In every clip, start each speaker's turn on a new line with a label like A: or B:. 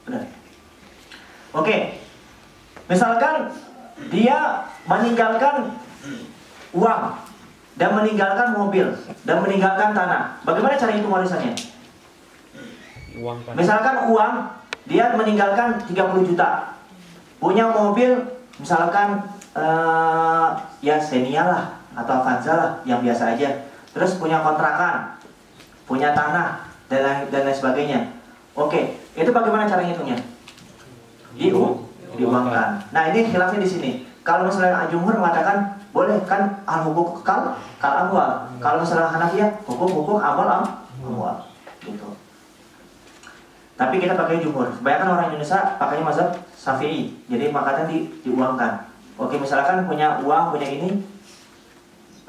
A: Benar. Oke. Misalkan dia meninggalkan uang dan meninggalkan mobil dan meninggalkan tanah. Bagaimana cara hitung warisannya? Misalkan uang dia meninggalkan 30 juta. Punya mobil misalkan ya Xenia lah atau Avanza lah yang biasa aja. Terus punya kontrakan, punya tanah dan lain sebagainya. Oke, itu bagaimana cara ngitungnya? Diuangkan. Nah, ini khilafnya di sini. Kalau misalnya jumhur mengatakan boleh kan al-hukuk kal amwal. Kalau misalnya Hanafiyah hukum amwal gitu. Tapi kita pakai jumhur. Kebanyakan orang Indonesia pakainya mazhab Syafi'i. Jadi makanya diuangkan. Oke, misalkan punya uang, punya ini.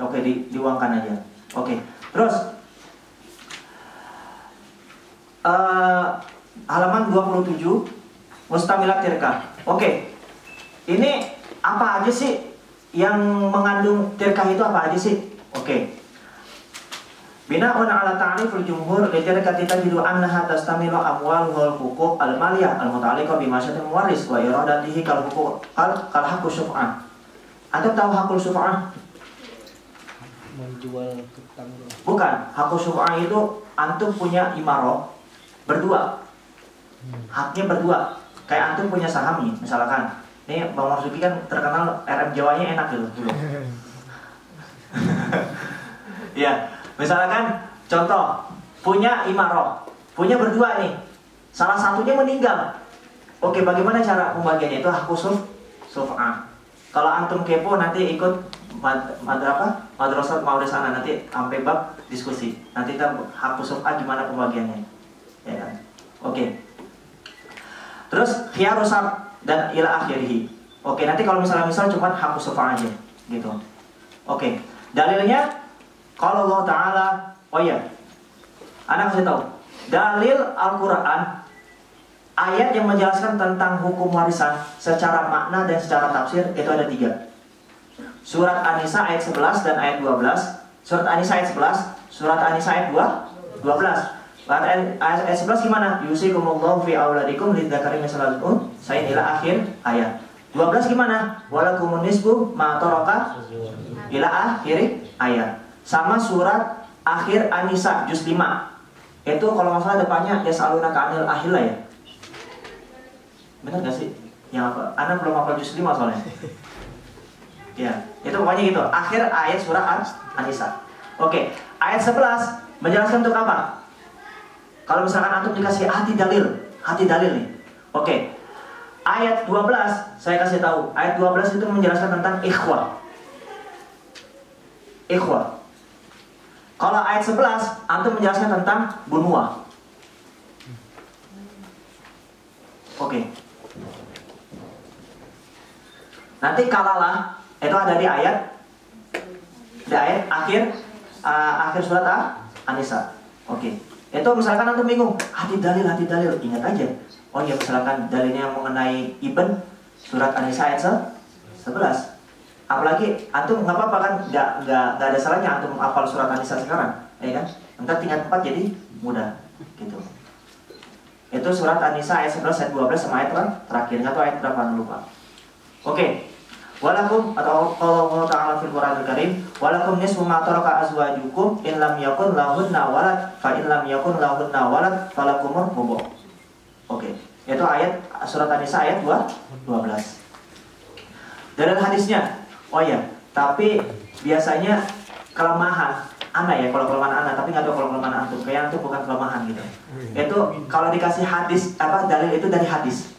A: Oke, diuangkan aja. Oke. Terus halaman 27 Mustamilat tirkah. Oke. Ini apa aja sih yang mengandung tirkah itu apa aja sih? Oke. Bina'un ala ta'riful jumhur li tirkati tajidu annaha tastamilu amwal wal huquq al maliyah al muta'alliqah bi masyatil muwaris wa iradatihi kal huquq kal haqqu syuf'ah. Anda tahu hakul syuf'ah?
B: Menjual hutang.
A: Bukan, hakul syuf'ah itu antum punya imaroh berdua. Haknya berdua. Kayak antum punya saham nih, misalkan. Ini Bang Marzuki kan terkenal RM Jawanya enak gitu dulu. Ya, misalkan contoh punya imaroh, punya berdua nih. Salah satunya meninggal. Oke, bagaimana cara pembagiannya? Itu hakul syuf'ah. Kalau antum kepo nanti ikut madrasah Maurisana nanti sampai bab diskusi. Nanti kita hakul syuf'ah gimana pembagiannya. Ya kan? Oke. Terus khiyarus syart dan ila akhirih. Oke, nanti kalau misalnya cuma hakul syuf'ah aja gitu. Oke. Dalilnya kalau Allah Ta'ala, oh iya, anak kasih tahu. Dalil Al-Quran, ayat yang menjelaskan tentang hukum warisan secara makna dan secara tafsir itu ada 3. Surat An-Nisa ayat 11 dan ayat 12. Surat An-Nisa ayat 11, surat An-Nisa ayat 12. Ayat 11 gimana? Yusikumullahu fi auladikum lidzakari mislu unsayyin ila akhir ayat. 12 gimana? Walakumun nisfu ma taraka ila akhir ayat. Sama surat akhir An-Nisa juz 5. Itu kalau nggak salah depannya yasalunaka 'anil ahilla ya. Benar nggak sih? Yang apa? Anak belum hafal juz 5 soalnya. Ya, itu pokoknya gitu. Akhir ayat surah An-Nisa. Oke, ayat 11 menjelaskan untuk apa? Kalau misalkan antum dikasih hati dalil nih. Oke. Ayat 12 saya kasih tahu. Ayat 12 itu menjelaskan tentang ikhwah. Kalau ayat 11 antum menjelaskan tentang bunuah. Oke. Nanti kalalah itu ada di ayat akhir surat An-Nisa. Oke. Itu misalkan antum bingung, hati dalil, ingat aja. Oh ya, misalkan dalilnya mengenai Ibn surat An-Nisa ayat 11. Apalagi antum nggak apa-apa kan, nggak ada salahnya antum hafal surat An-Nisa sekarang, ya kan? Entar tingkat 4 jadi mudah, gitu. Itu surat An-Nisa ayat 11, ayat 12 sama ayat terakhirnya tuh ayat berapa lupa. Oke. Walakum atau Allah Ta'ala fil Qur'anil Karim, walakum nisfu ma taraka azwajukum in lam yakun lahunna walad fa in lam yakun lahunna walad falakumur rubu'. Oke. Itu ayat surat An-Nisa ayat 12. Dalam hadisnya, oh ya, tapi biasanya kelemahan anak ya, kalau kelemahan anak, tapi nggak tahu kalau kelemahan antum. Kayak antum bukan kelemahan gitu. Itu kalau dikasih hadis dalil itu dari hadis.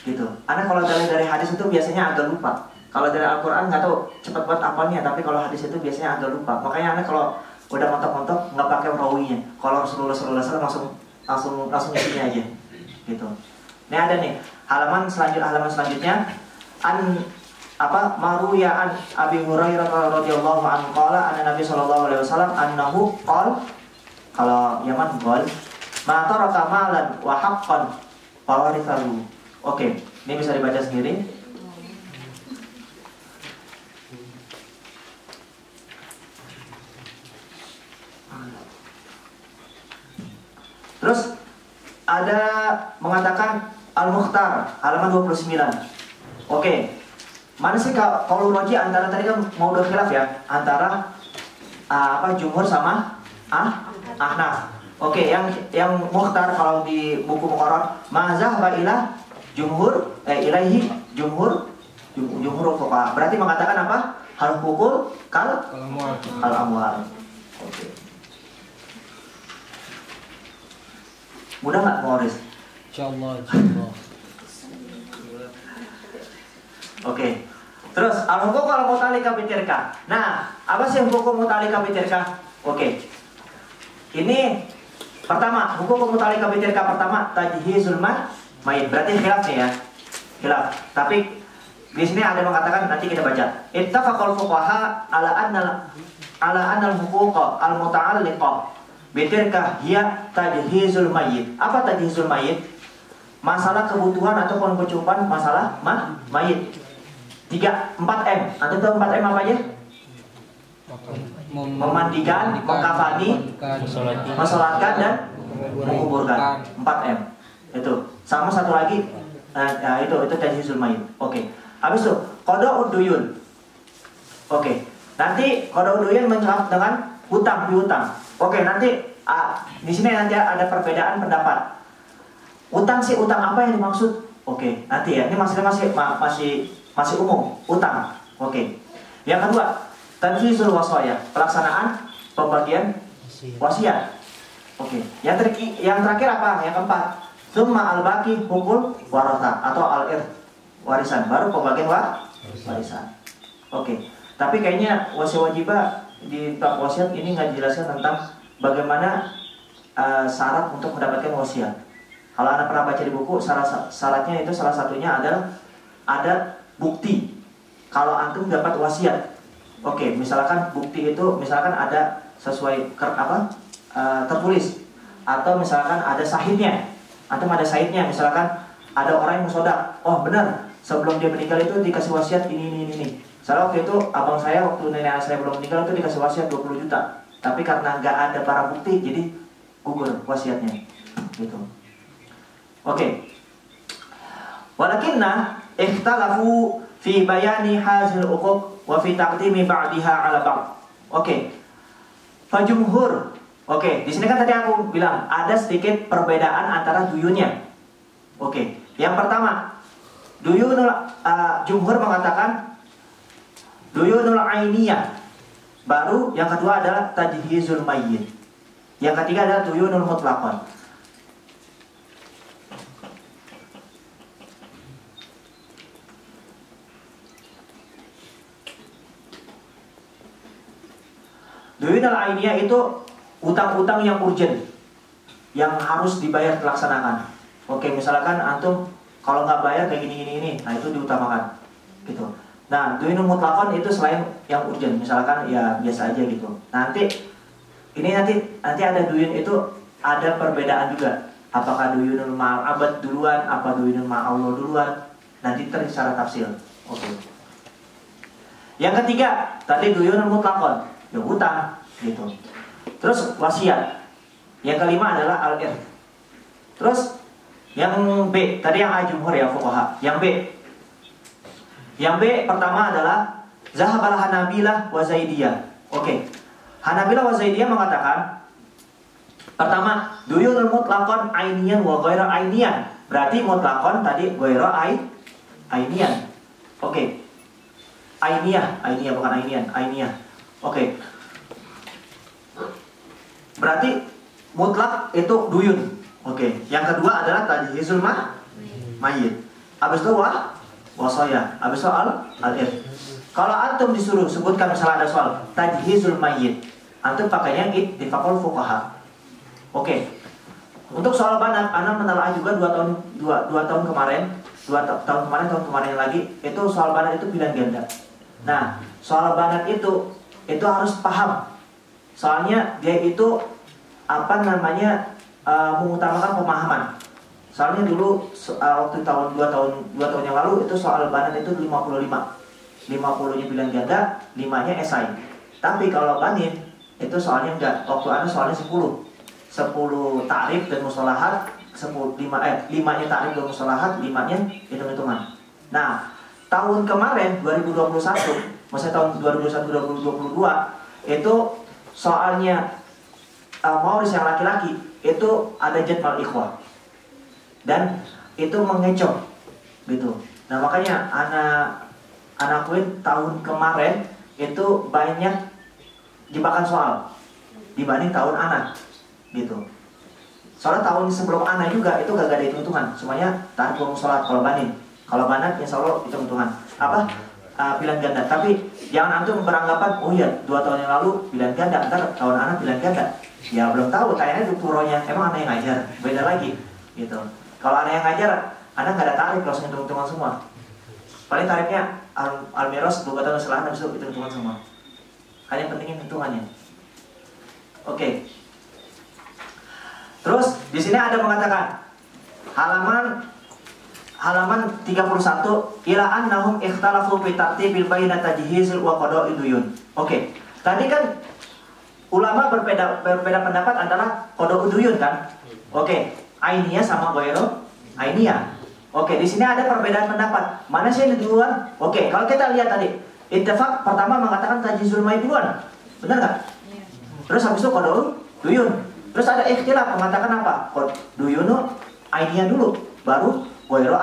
A: Gitu. Anak kalau dari hadis itu biasanya agak lupa. Kalau dari Al-Quran nggak tahu cepat buat apalnya, tapi kalau hadis itu biasanya agak lupa. Makanya anak kalau udah montok-montok nggak pakai rawinya. Kalau Rasulullah langsung isinya aja. Gitu. Ini ada nih halaman selanjutnya Maruya an Abi Hurairah radhiyallahu anhu qala anna Nabi sallallahu alaihi wasallam annahu qala, kalau Yaman qala ma taraka malan wa haqqan fawarithahu. Oke, ini bisa dibaca sendiri. Terus ada ada mengatakan Al-Mukhtar halaman 29. Oke. Mana sih kalau roji antara tadi kan mau udah khilaf ya, antara jumhur sama Ahnaf. Oke, yang Mukhtar kalau di buku Muqarrar mazhab ila jumhur ilaihi jumhur fuqaha. Berarti mengatakan apa? Hal pukul kal amwal. Oke. Mudah nggak Morris?
B: Insyaallah.
A: Oke. Terus al-huquq al-muta'alliqah bitirkah. Nah, apa sih huquq muta'alliqah bitirkah? Oke. Ini pertama, huquq muta'alliqah bitirkah pertama tajhizul mayit. Berarti khilaf nih ya. Khilaf. Tapi di sini ada mengatakan, nanti kita baca. Ittafaqal fuqaha ala annal huquq al-muta'alliqah bitirkah hiya tajhizul mayit. Apa tajhizul mayit? Masalah kebutuhan ataupun kecukupan masalah mayit. 4M. Anda tahu 4M apa aja? Memandikan, mengkafani, mensolatkan dan menguburkan. 4M. Itu. Sama satu lagi itu tajhizul mayit. Oke. Habis itu qada'ud duyun. Oke. Nanti qada'ud duyun mencakup dengan piutang. Oke, nanti di sini nanti ada perbedaan pendapat. Utang apa yang dimaksud? Oke, nanti ya. Ini masih umum, utang. Oke. Yang kedua, tanfizul wasaya, pelaksanaan pembagian wasiat. Oke. Yang terakhir apa? Yang keempat, summa al-baqi hukul waratha atau al-irth, warisan. Baru pembagian warisan. Oke. Tapi kayaknya wasiat wajibah di bab wasiat ini nggak dijelaskan tentang bagaimana syarat untuk mendapatkan wasiat. Kalau Anda pernah baca di buku, syaratnya itu salah satunya adalah ada bukti kalau antum dapat wasiat. Oke, misalkan bukti itu misalkan ada sesuai tertulis, atau misalkan ada sahidnya. Antum ada sahidnya, misalkan ada orang yang musodak. Oh benar, sebelum dia meninggal itu dikasih wasiat ini. Soalnya waktu itu abang saya waktu nenek saya belum meninggal itu dikasih wasiat 20 juta. Tapi karena nggak ada barang bukti, jadi gugur wasiatnya. Gitu. Oke. Walakinna ikhtalafu fi bayani hazil uquq wa fi taqdimi ba'diha 'ala ba'd. Oke. Fajumhur. Oke, di sini kan tadi aku bilang ada sedikit perbedaan antara duyunnya. Oke. Yang pertama, jumhur mengatakan duyunul ainiyah. Baru yang kedua adalah tajhizul mayyit. Yang ketiga adalah duyunul mutlaqan. Duyunul ainiyah itu utang-utang yang urgent, yang harus dibayar terlaksanakan. Oke, misalkan antum kalau nggak bayar kayak gini, nah itu diutamakan, gitu. Nah, duyunul mutlaqan itu selain yang urgent, misalkan ya biasa aja gitu. Nanti ada duyun itu ada perbedaan juga. Apakah duyunul ma'al abad duluan, apa duyunul ma'al Allah duluan? Nanti secara tafsir. Oke. Yang ketiga, tadi duyunul mutlaqan, ya utang gitu. Terus wasiat. Yang kelima adalah al-irth. Terus yang B, tadi yang A jumhur ya fuqaha. Yang B pertama adalah zahabal Hanabilah wa Zaidiyah. Oke. Hanabilah wa Zaidiyah mengatakan pertama, duyunul mutlaqan ainiyan wa ghaira ainiyan. Berarti mutlaqan tadi ghaira ainiyan. Oke. Ainiyah bukan ainiyan, ainiyah. Oke. Berarti mutlak itu duyun. Oke. Yang kedua adalah tajhizul mayyit. Habis itu wasaya. Habis itu al-irth. Kalau antum disuruh sebutkan misalnya ada soal tajhizul mayyit, antum pakainya ittifaqul fuqaha. Oke. Untuk soal banat, ana menelaah juga 2 tahun kemarin, tahun kemarin lagi, itu soal banat itu pilihan ganda. Nah, soal banat itu harus paham. Soalnya dia itu mengutamakan pemahaman. Soalnya dulu waktu dua tahun yang lalu itu soal banat itu 50-nya pilihan ganda, 5-nya esai. Tapi kalau banin itu soalnya enggak. Waktu soalnya 10 ta'rif dan mustalahat, 5-nya ta'rif wal mustalahat, 5-nya hitung-hitungan. Nah, tahun kemarin 2021, maksudnya tahun 2021-2022 itu soalnya Mauris yang laki-laki itu ada jadwal ikhwah dan itu mengecoh gitu. Nah makanya anak Queen tahun kemarin itu banyak jebakan soal dibanding tahun anak gitu. Soalnya tahun sebelum anak juga itu gak ada hitung-hitungan, semuanya tarik sholat kalau banding. Kalau banat insya Allah hitung-hitungan pilihan ganda. Tapi jangan antum beranggapan oh ya 2 tahun yang lalu pilihan ganda, ntar tahun anak pilihan ganda. Ya belum tahu, kayaknya itu puronya emang anak yang ngajar, beda lagi gitu. Kalau anak yang ngajar, anak nggak ada tarif, langsung hitung-hitungan semua. Paling tarifnya Al-Miros 2 tahun setelah habis itu hitung-hitungan semua. Hanya pentingin hitungannya. Oke. Terus di sini ada mengatakan halaman 31 ila annahum ikhtalafu fi tartibil baina tajhizil wa qada'id duyun. Oke. Tadi kan ulama berbeda pendapat antara qada'ud duyun kan? Oke. Ainiyah sama ghairu ainiyah. Oke, di sini ada perbedaan pendapat. Mana sih yang duluan? Oke, kalau kita lihat tadi, ittifaq pertama mengatakan tajhizul mai duluan. Benar enggak? Iya. Terus habis itu qada'ud duyun. Terus ada ikhtilaf mengatakan apa? Duyunu ainiyah dulu, baru ghairu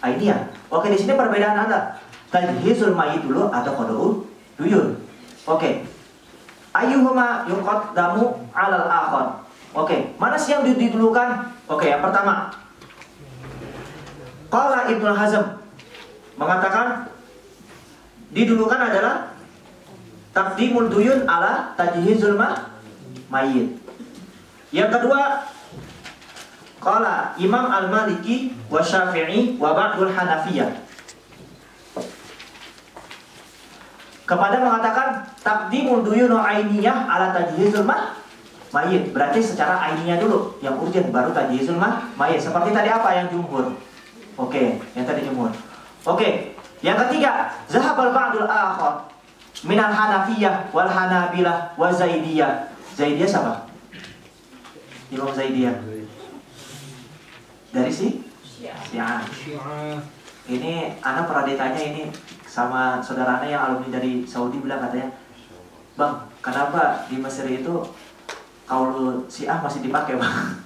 A: ainiyah. Oke, di sini perbedaan ada tajhizul mai dulu atau qada'ud duyun. Oke. Ayyuhuma yuqaddamu 'alal akhar. Oke, mana sih yang didulukan? Oke, yang pertama. Qala Ibnu Hazm mengatakan didulukan adalah taqdimul duyun ala tajhizul mayyit. Yang kedua, qala Imam Al-Maliki wa Syafi'i wa ba'dul Hanafiyah. Kepada mengatakan taqdimul duyunu ainiyah ala tajhizul mayyit. Berarti secara ainiyah dulu yang urgent baru tajhizul mayyit. Seperti tadi apa yang jumhur? Oke, yang tadi jumhur. Oke, yang ketiga, zahabal ba'dul akhar minal Hanafiyah wal Hanabilah wa Zaidiyah. Zaidiyah siapa? Imam Zaidiyah. Dari Syiah. Ini anak pernah ditanya ini sama saudaranya yang alumni dari Saudi, bilang katanya, "Bang, kenapa di Mesir itu kaul Syiah masih dipakai, Bang?"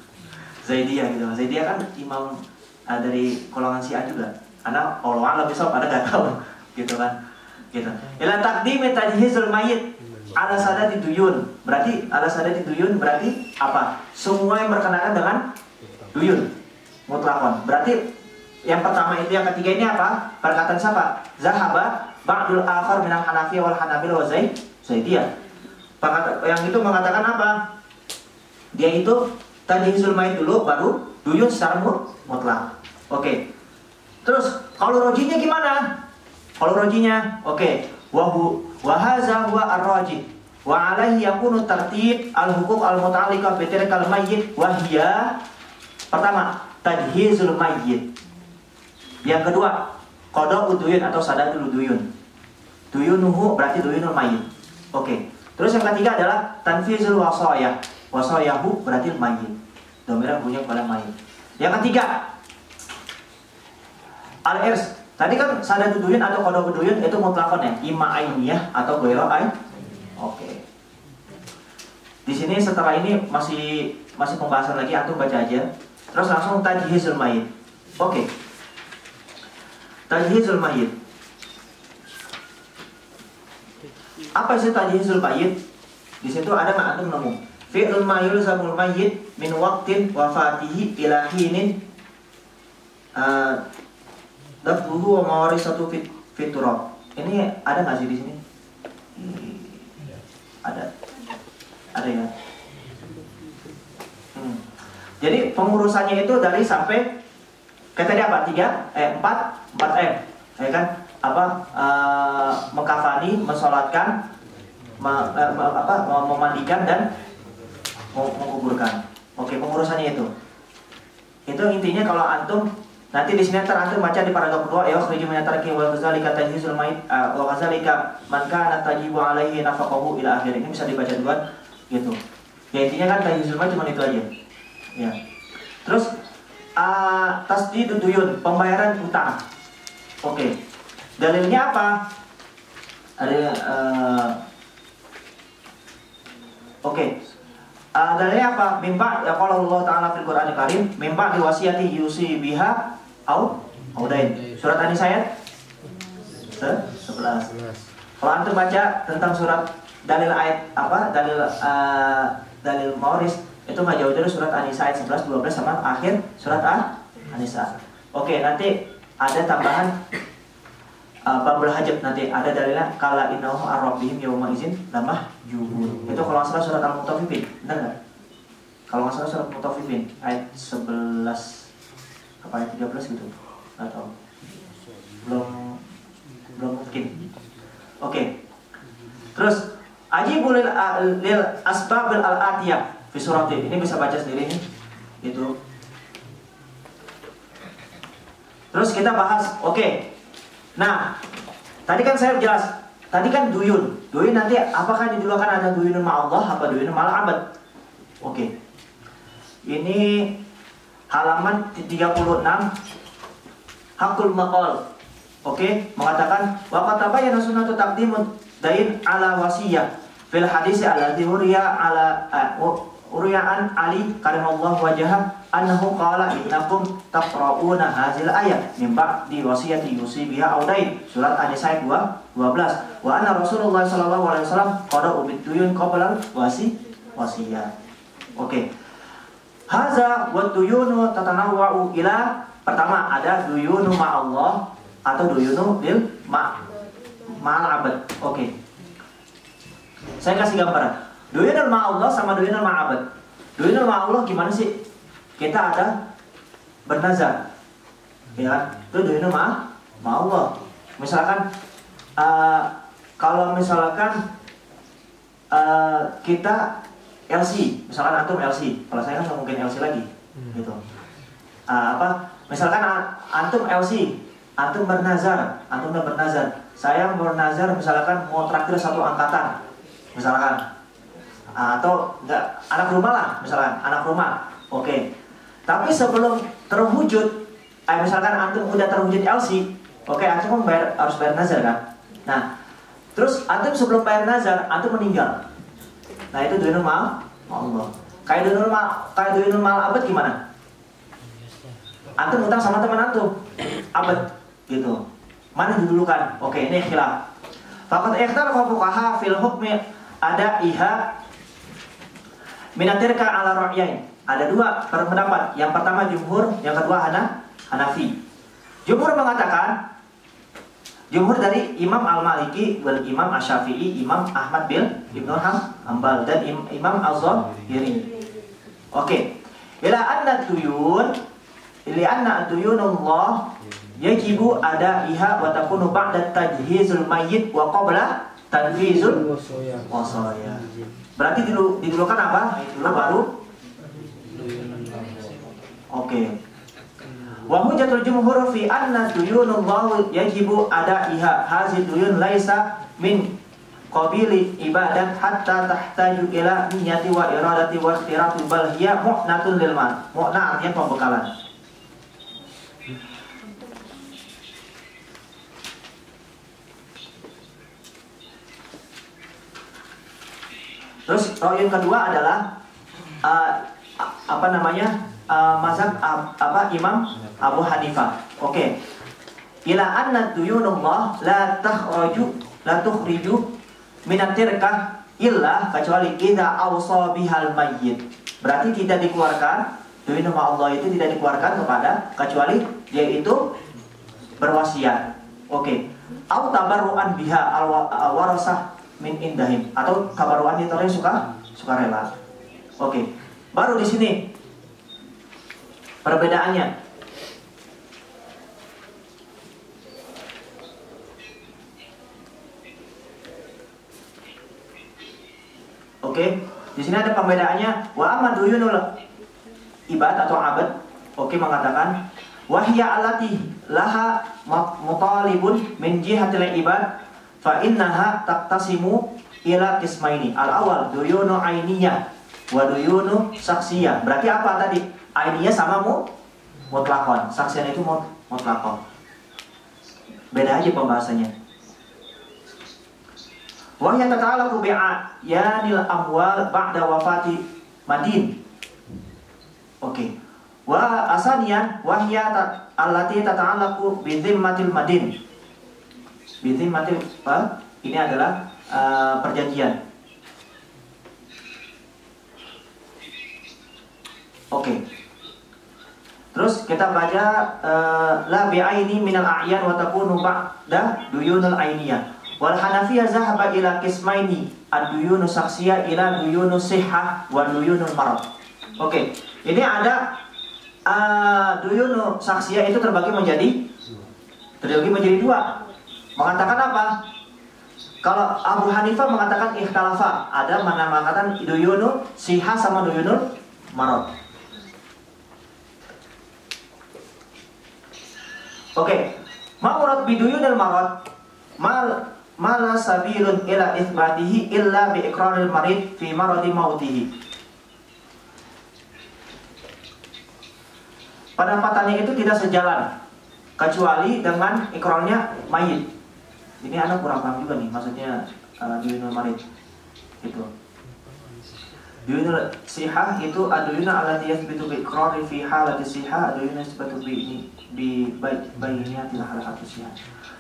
A: Zaidiyah gitu. Zaidiyah kan imam dari golongan Syiah juga. Anak Allah alam besok pada nggak tahu gitu kan. Gitu. Ila taqdimi tajhizul mayyit ala sadati duyun. Berarti ala sadati duyun berarti apa? Semua yang berkenaan dengan duyun mutlakon. Berarti yang pertama itu, yang ketiga ini apa? Perkataan siapa? Zahaba ba'dul akhar minal Hanafiyah wal Hanabilah wa Zaidiyah. Yang itu mengatakan apa? Dia itu tajhizul mayyit dulu baru duyun secara mutlak. Oke. Terus kalau rojinya gimana? Kalau rojinya, oke. Wa hadza huwa ar-rajih. Wa alaihi yakunu tartib al-huquq al-muta'alliqah bi tilkal mayyit wa hiya pertama tajhizul mayyit. Yang kedua, qada'ud duyun atau sadadul duyun. Duyunuhu berarti duyunul mayyit. Oke. Terus yang ketiga adalah tanfizul wasayah. Wasayahu berarti mayyit. Dhamirnya punya kepada mayyit. Yang ketiga, al-irs. Tadi kan sadadul duyun atau qada'ud duyun itu mutlakon ya, imma ainiyah atau ghairu ain. Oke. Di sini setelah ini masih pembahasan lagi, antum baca aja. Terus langsung tajhizul mayyit. Oke. Tajhizul mayyit. Apa sih tajhizul mayyit? Di situ ada nggak antum nemu? Fi'lun ma yulzamul mayyit min waqtin wafatihi ila hinin dafduhu wa mawarisatu fiturab. Ini ada nggak sih di sini? Ada ya. Jadi pengurusannya itu dari sampai kayak tadi apa? 4 M, ya kan? Mengkafani, mensolatkan, memandikan dan menguburkan. Oke, pengurusannya itu. Itu intinya kalau antum nanti di sini antum baca di paragraf kedua, ya khriju min tarki wa ghazalika tajhizul mayyit wa ghazalika man kana tajibu alaihi nafaqahu ila akhir. Ini bisa dibaca duluan gitu. Ya intinya kan tajhizul mayyit cuma itu aja. Ya. Terus tasdidud duyun, pembayaran utang. Oke. Dalilnya apa? Ada dalilnya apa? Mimba ya kalau Allah Ta'ala fil Qur'anil Karim, mimba diwasiyati yusi biha audain. Surat An-Nisa ayat 11. Kalau antum baca tentang surat dalil ayat apa? Dalil mawaris itu nggak jauh dari surat An-Nisa ayat 11, 12 sama akhir surat An-Nisa. Oke, nanti ada tambahan babul hajab, nanti ada dalilnya kala innahu ar-rabbihim yawma izin lamah jubun. Itu kalau nggak salah surat Al-Mutaffifin, benar nggak? Kalau nggak salah surat Al-Mutaffifin ayat 11 apa ayat 13 gitu, atau belum mungkin. Oke. Terus ajibul lil asbabil al-atiyah fi surat ini bisa baca sendiri nih. Gitu. Terus kita bahas, oke. Nah, tadi kan saya jelas, tadi kan duyun. Duyun nanti apakah didulukan ada duyunun ma'allah apa duyunun ma'al-abad? Oke. Ini halaman 36 Hakul Maqal. Oke, mengatakan wa qad tabayyana sunnatu taqdimud dain ala wasiyah fil hadis alladhi uriya an Ali karimallahu wajhah annahu qala innakum taqra'una hadzal ayat min ba'di wasiyati yusi biha audain, surat An-Nisa ayat 12. Wa anna Rasulullah sallallahu alaihi wasallam qada ubid duyun qabla wasiyah. Oke. Hadza wa duyunu tatanawwa'u ila, pertama ada duyunu ma'allah atau duyunu bil ma'al-abad. Oke. Saya kasih gambaran. Duyunul ma'allah sama duyunul ma'abad. Duyunul ma'allah gimana sih? Kita ada bernazar, ya, itu duyunul ma'allah. Misalkan kalau misalkan kita LC, misalkan antum LC, kalau saya kan nggak mungkin LC lagi, gitu. Misalkan antum LC, antum bernazar, saya bernazar misalkan mau traktir satu angkatan, misalkan, atau enggak anak rumah lah, misalkan anak rumah, oke. Tapi sebelum terwujud, misalkan antum udah terwujud LC, oke, antum harus bayar nazar kan. Nah, terus antum sebelum bayar nazar, antum meninggal. Nah, itu duyunul ma'allah. Kayak duyunul ma'al-abad gimana? Antum utang sama teman antum, abad, gitu. Mana didulukan? Oke, ini khilaf. Faqad ikhtalafa fuqaha fil hukmi ada iha minatirka ala ra'yain. Ada dua pendapat. Yang pertama jumhur, yang kedua Hanafi. Jumhur mengatakan, jumhur dari Imam Al-Maliki, Imam Asy-Syafi'i, Imam Ahmad bin Ibnu Hanbal dan Imam Az-Zahiri. Oke. Ila anna duyunullah yajibu adaiha wa takunu ba'da tajhizul mayyit wa qabla tanfizul wasaya. Berarti didulukan apa? Dulu baru. Oke. Wa hujjatul jumhur fi anna duyunullah yajibu adaiha. Hazihi duyun laisa min qabili ibadat hatta tahtaju ila niyyati wa iradati wa ikhtirafi bal hiya mu'natun lil mal. Mu'na artinya pembekalan. Terus yang kedua adalah mazhab Imam Abu Hanifah. Oke. Ila anna duyunullah la tukhriju minat tirkah illa, kecuali idza awsa bihal mayyit. Berarti tidak dikeluarkan, duyunul Allah itu tidak dikeluarkan kecuali dia itu berwasiat. Oke. Au tabarruan biha al-warasah min indahim, atau tabarruan itu orang suka rela. Oke. Baru di sini perbedaannya. Oke, di sini ada pembedaannya. Wa amma duyunul ibad atau abad, oke, mengatakan wahya allati laha mutalibun min jihatil ibad fa innaha taqtasimu ila qismaini. Al-awwal duyunu ainiyah wa duyunu saksiyah. Berarti apa tadi? Ainiyah sama mutlakon. Saksian itu mutlakon. Beda aja pembahasannya. Wa hiya tata'allaqu bi'ayanil amwal ba'da wafati madin. Oke. Wa asaniyan wa hiya allati tata'allaqu bi dhimmatil madin. Bi dhimmatil ini adalah perjanjian. Oke. Terus kita baca la bi'aini minal a'yan wa takunu ba'da duyunul ainiyah. Wal Hanafiyah zahaba ila qismaini ad-duyunu saksiyah ila duyunu sihhah wa duyunul marad. Oke. Ini ada duyunu saksiyah itu terbagi menjadi dua. Mengatakan apa? Kalau Abu Hanifah mengatakan ikhtalafa, ada mana mengatakan duyunu sihhah sama duyunul marad. Oke, ma'urad biduyunil marad mala sabilun ila itsbatihi illa bi iqraril marid fi maradi mautihi. Pendapatannya itu tidak sejalan kecuali dengan ikrarnya mayit. Ini anak kurang paham juga nih, maksudnya duyunul marid itu. Duyunul sihah itu aduyuna allati yathbitu bi iqrari fi halati sihah, aduyuna yathbitu bi bayiniyatil halati sihah.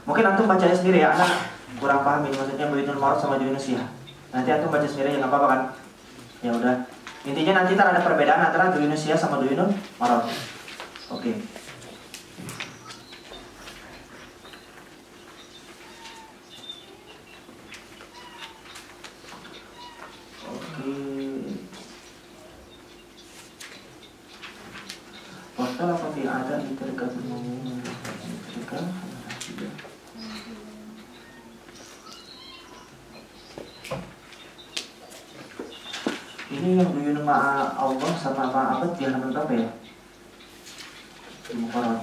A: Mungkin antum bacanya sendiri ya, anak kurang paham ini maksudnya duyunul marad sama duyunul sihah. Nanti antum baca sendiri ya, nggak apa-apa kan? Ya udah. Intinya nanti ada perbedaan antara duyunul sihah sama duyunul marad. Oke. Waktu apa ada di terkait ini yang duyun ma'a Allah sama ma'abad di halaman berapa ya? Al-Muqarrar.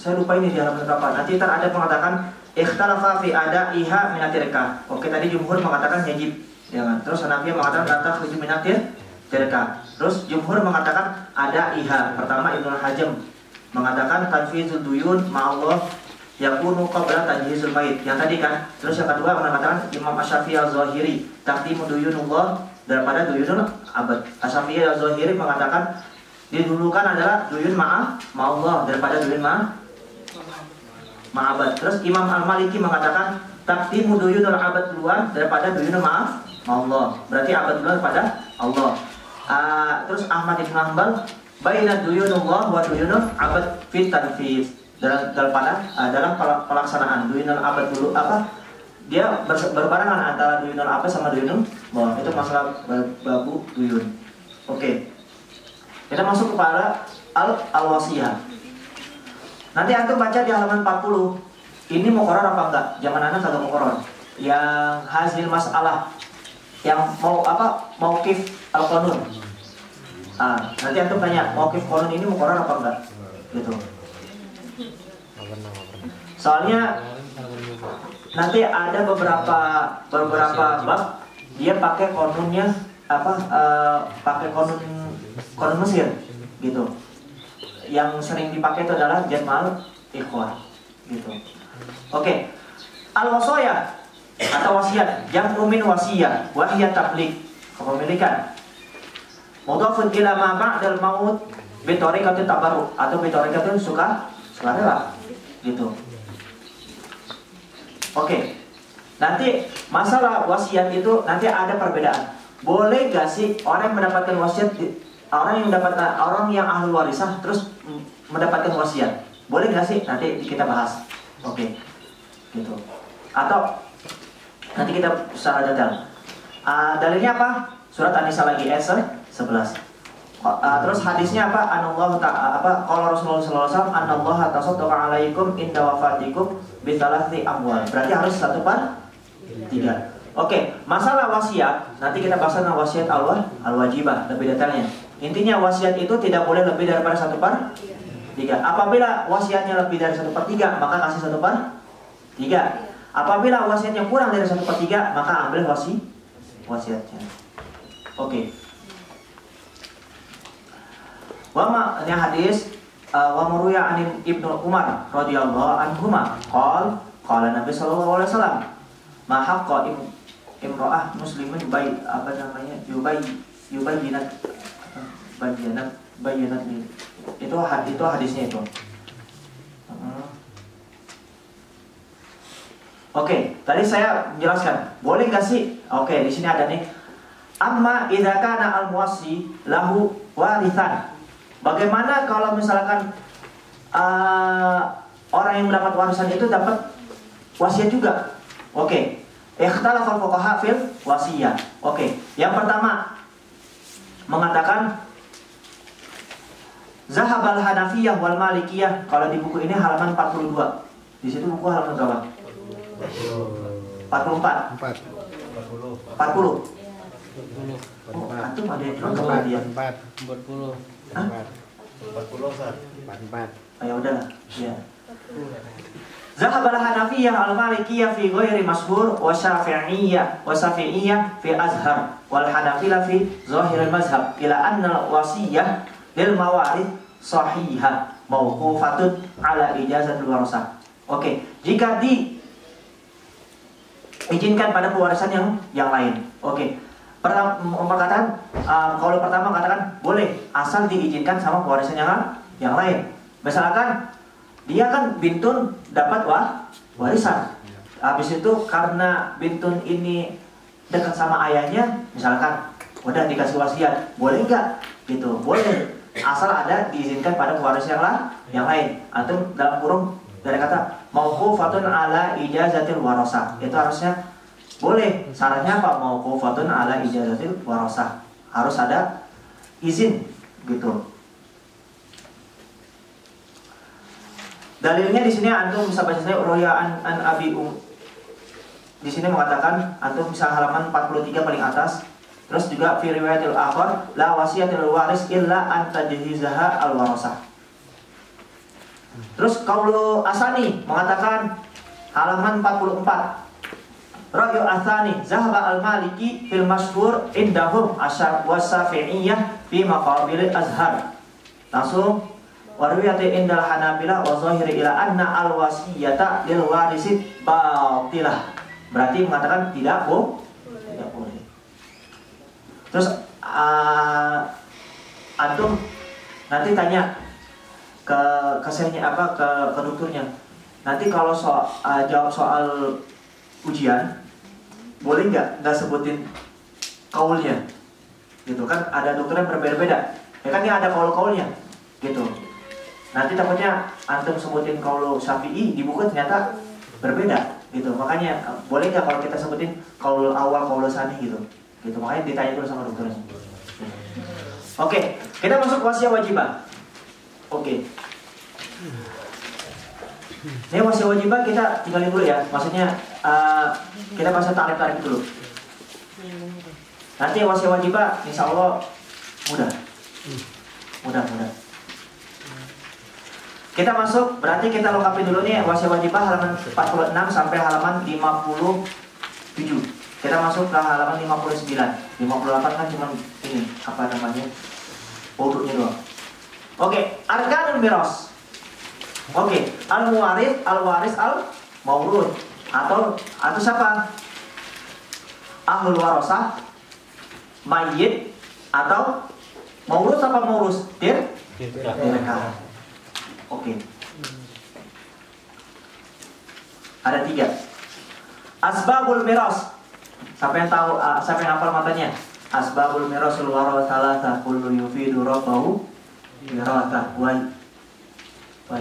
A: Saya lupa ini di halaman berapa. Nanti ada mengatakan ikhtalafa fi ada'iha minatirka. Oke, tadi jumhur mengatakan wajib, ya kan? Terus Hanafiyah mengatakan kata wajib minatirka. Terus jumhur mengatakan ada'iha. Pertama Ibnu Hajam mengatakan tanfizul duyun ma'allah yakunu qabla tajhizul mayit. Yang tadi kan. Terus yang kedua mengatakan Imam Asy-Syafi'i Az-Zahiri taqdimu duyunullah daripada duyunul abad. Asy-Syafi'i Az-Zahiri mengatakan didulukan adalah duyun ma'allah daripada duyun ma'abad. Terus Imam Al-Maliki mengatakan taqdimu duyunul abad duluan daripada duyunul ma'allah. Berarti abad duluan daripada Allah. Terus Ahmad Ibn Hanbal baina duyunullah wa duyunul abad fit tanfiz. Dalam pelaksanaan duyunul abad dulu dia berbarengan antara duyunul abad sama duyunul Allah. Itu masalah babu duyun. Oke. Kita masuk kepada al-wasiyah. Nanti antum baca di halaman 40. Ini muqarrar apa enggak? Zaman anak kagak muqarrar. Yang hasil masalah yang mauqif al-qanun. Nanti antum tanya, mauqif qanun ini muqarrar apa enggak? Gitu. Soalnya nanti ada beberapa bab dia pakai qanunnya pakai qanun Mesir gitu. Yang sering dipakai itu adalah jam'al ikhwah gitu. Oke. Al-wasaya atau wasiat, jam'u min wasiyah wa hiya tamlik, kepemilikan. Mudhafun ila ma ba'dal maut bi tariqatin tabarruk atau bi tariqatin sukarela gitu. Oke. Nanti masalah wasiat itu nanti ada perbedaan. Boleh gak sih orang yang mendapatkan wasiat, orang yang ahli warisah terus mendapatkan wasiat, boleh nggak sih? Nanti kita bahas. Oke, gitu. Atau nanti kita secara detail. Dalilnya apa? Surat An-Nisa lagi ayat 11. Terus hadisnya apa? Anallahu ta'ala qala Rasulullah sallallahu alaihi wasallam anallaha tasaddaqa alaikum inda wafatikum bi thalathi amwal. Berarti harus 1/3. Oke, masalah wasiat nanti kita bahas tentang wasiat al-wajibah lebih detailnya. Intinya wasiat itu tidak boleh lebih daripada 1/3. Apabila wasiatnya lebih dari 1/3, maka kasih 1/3. Apabila wasiatnya kurang dari 1/3, maka ambil wasiatnya. Oke. Ini hadis wa maruya an Ibnu Umar radhiyallahu anhuma qala Nabi sallallahu alaihi wasallam ma haqqa imra'ah muslimin yubayyinat itu hadisnya itu. Oke, tadi saya menjelaskan, boleh nggak sih? Oke, di sini ada nih. Amma idza kana al-muwassi lahu warithan. Bagaimana kalau misalkan orang yang mendapat warisan itu dapat wasiat juga? Oke. Ikhtalafa fuqaha fil wasiyah. Oke, yang pertama mengatakan Zahabal Hanafiyah wal Malikiyah. Kalau di buku ini halaman 42. Di situ buku halaman berapa? 44. 40. Oh, antum ada yang bilang kepada dia
B: 40. 44.
A: Ya udahlah. Ya. Zahabal Hanafiyah al Malikiyah fi ghairi mashhur wa Syafi'iyah fi Azhar wal Hanafilah fi zahir al mazhab ila anna al wasiyah lil mawarith sahihah mauqufatun ala ijazatul warasah. Oke, jika diizinkan pada pewarisan yang lain. Oke. Perkataan kalau pertama katakan boleh asal diizinkan sama pewarisan yang lain. Misalkan dia kan bintun dapat warisan. Habis itu karena bintun ini dekat sama ayahnya, misalkan udah dikasih wasiat, boleh nggak? Gitu, boleh. Asal ada diizinkan pada pewaris yang lain. Atau dalam kurung dari kata mauqufatun ala ijazatil warasah. Itu harusnya boleh. Syaratnya apa? Mauqufatun ala ijazatil warasah. Harus ada izin gitu. Dalilnya di sini antum bisa baca saya Roya an Abi di sini mengatakan antum bisa halaman 43 paling atas. Terus juga fi riwayatil akhar la wasiyatil waris illa an tajhizaha al warasah. Terus qaulu Asani mengatakan halaman 44. Ra'yu Asani zahaba al Maliki fil mashhur indahum asyar wasafi'iyah fi maqabil azhar. Langsung warwiyati indal Hanabilah wa zahiri ila anna al wasiyata lil warisi batilah. Berarti mengatakan tidak boleh. Terus antum nanti tanya ke dokternya. Nanti kalau jawab soal ujian, boleh nggak sebutin kaulnya? Gitu kan ada dokter yang berbeda-beda. Ya kan dia ada kaul-kaulnya, gitu. Nanti takutnya antum sebutin kaul Syafi'i di buku ternyata berbeda, gitu. Makanya boleh nggak kalau kita sebutin kaul awal, kaul sani gitu. Gitu, makanya ditanya dulu sama dokternya. Oke, kita masuk wasiat wajibah. Oke. Ini wasiat wajibah kita tinggalin dulu ya. Maksudnya kita bahas tarif-tarif dulu. Nanti wasiat wajibah insya Allah mudah. Kita masuk, berarti kita lengkapi dulu nih wasiat wajibah halaman 46 sampai halaman 57. Kita masuk ke halaman 59. 58 kan cuma ini, apa namanya? Urutnya doang. Oke, arkanul miras. Oke, al-muwaris, al-waris, al-maurud. Atau siapa? Ahlul warasah, mayyit, atau maurus apa maurus? Dirkah. Oke. Ada 3. Asbabul miras. Siapa yang tahu? Siapa yang hafal matanya? Asbabul mirasul warathalatha kullu yufidu rabbahu miratah wa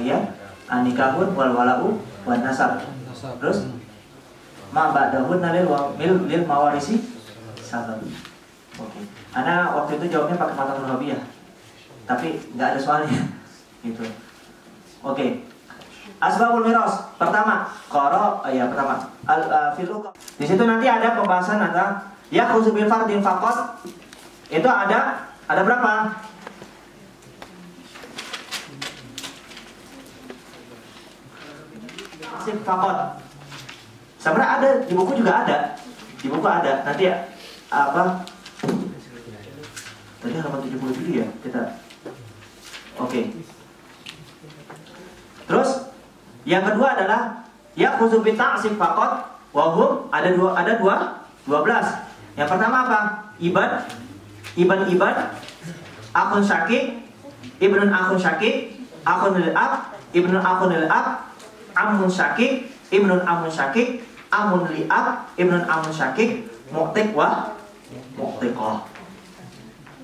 A: ya anikahun wal walau wan nasab. Terus ma ba'dahun lil mawarisi sabab. Oke. Ana waktu itu jawabnya pakai mata nurabiyah. Tapi nggak ada soalnya. Gitu. Oke. Asbabul miras. Pertama, pertama. Di situ nanti ada pembahasan antara yakhruju bil fardin faqat. Itu ada berapa? Asif faqat. Sebenarnya ada di buku juga ada. Di buku ada. Nanti apa? Tadi halaman 77 ya kita. Oke. Terus yang kedua adalah yakhruju bi ta'sib faqat wa hum ada 12. Yang pertama apa? Iban, akhun syakik, ibnun akhun syakik, akhun lil ab, ibnun akhun lil ab, amun syakik, ibnun amun syakik, amun li ab, ibnun amun syakik, mu'tiq wa mu'tiqah.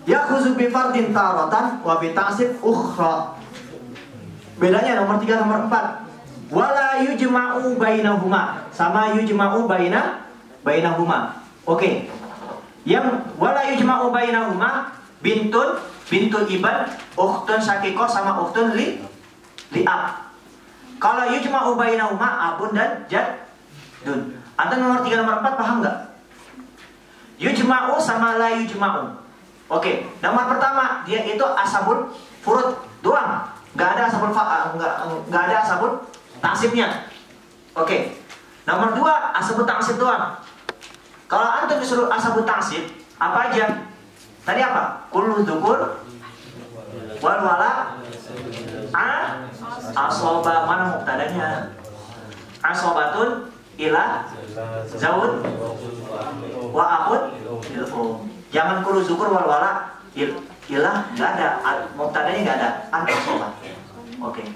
A: Yakhruju bi fardin taratan wa bi ta'sib ukhra. Bedanya nomor 3 nomor 4. Wala yujma'u bainahuma. Sama yujma'u bainahuma. Oke. Yang wala yujma'u bainahuma bintu iban, ukhtun syakikoh sama ukhtun li ab. Kalau yujma'u bainahuma abun dan jaddun. Atau nomor 3 nomor 4 paham nggak? Yujma'u sama la yujma'u. Oke, nomor pertama dia itu asabul furud doang, nggak ada asabul taksibnya. Oke, nomor 2 asabul taksib doang. Kalau antum disuruh asabul taksib apa aja? Tadi apa? Kullu dzukur wal wala asoba, mana muktadanya? Asobatun ila zaud wa akun ilfu. Jangan kullu dzukur wal wala ilah, nggak ada, muktadanya nggak ada, asoba. Oke.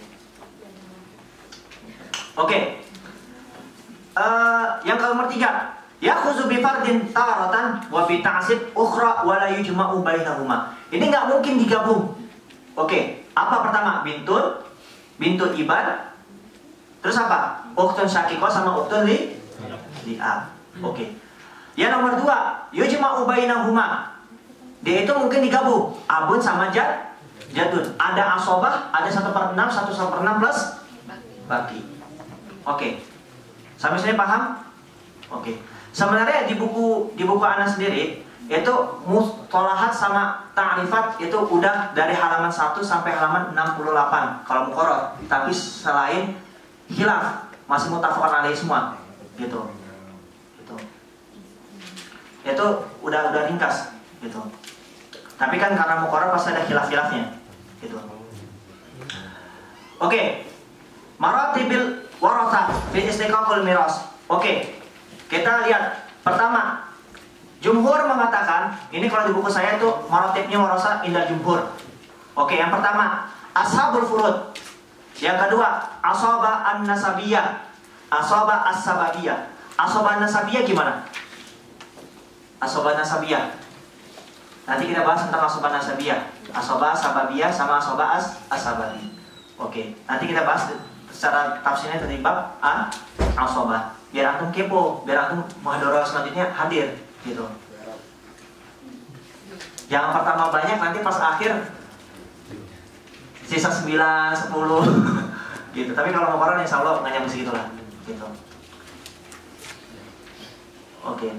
A: Yang nomor 3, yakhruju bi fardin taratan wa bi ta'sib ukhra wa la yujma'u bainahuma. Ini nggak mungkin digabung. Oke, apa pertama? Bintu iban. Terus apa? Ukhtun syakikoh sama ukhtun li ab. Oke. Yang nomor 2, yujma'u bainahuma. Dia itu mungkin digabung, abun sama jadun. Ada asobah, ada 1/6, 1/6 plus baki. Oke. Sampai sini paham? Oke. Sebenarnya di buku Ana sendiri itu mustalahat sama ta'rifat itu udah dari halaman 1 sampai halaman 68 kalau muqarrar. Tapi selain khilaf masih muttafaqun alaih semua gitu. Itu udah ringkas gitu. Tapi kan karena muqarrar pasti ada khilaf-khilafnya gitu. Oke. Maratibil warathah fi istiqaqul miras. Oke. Kita lihat pertama, jumhur mengatakan, ini kalau di buku saya tuh maratibnya warasa indah jumhur. Oke, yang pertama ashabul furud. Yang kedua asaba an-nasabiyah, asaba as-sababiyah. Asaba an-nasabiyah gimana? Asaba nasabiyah. Nanti kita bahas tentang asaba nasabiyah, asaba sababiyah sama asaba as-sababi. Oke, nanti kita bahas secara tafsirnya dari bab asaba. Biar antum kepo, biar antum muhadharah selanjutnya hadir gitu. Yang pertama banyak, nanti pas akhir sisa 9, 10 gitu. Tapi kalau mau koran insya Allah nggak nyampe segitulah gitu. Oke.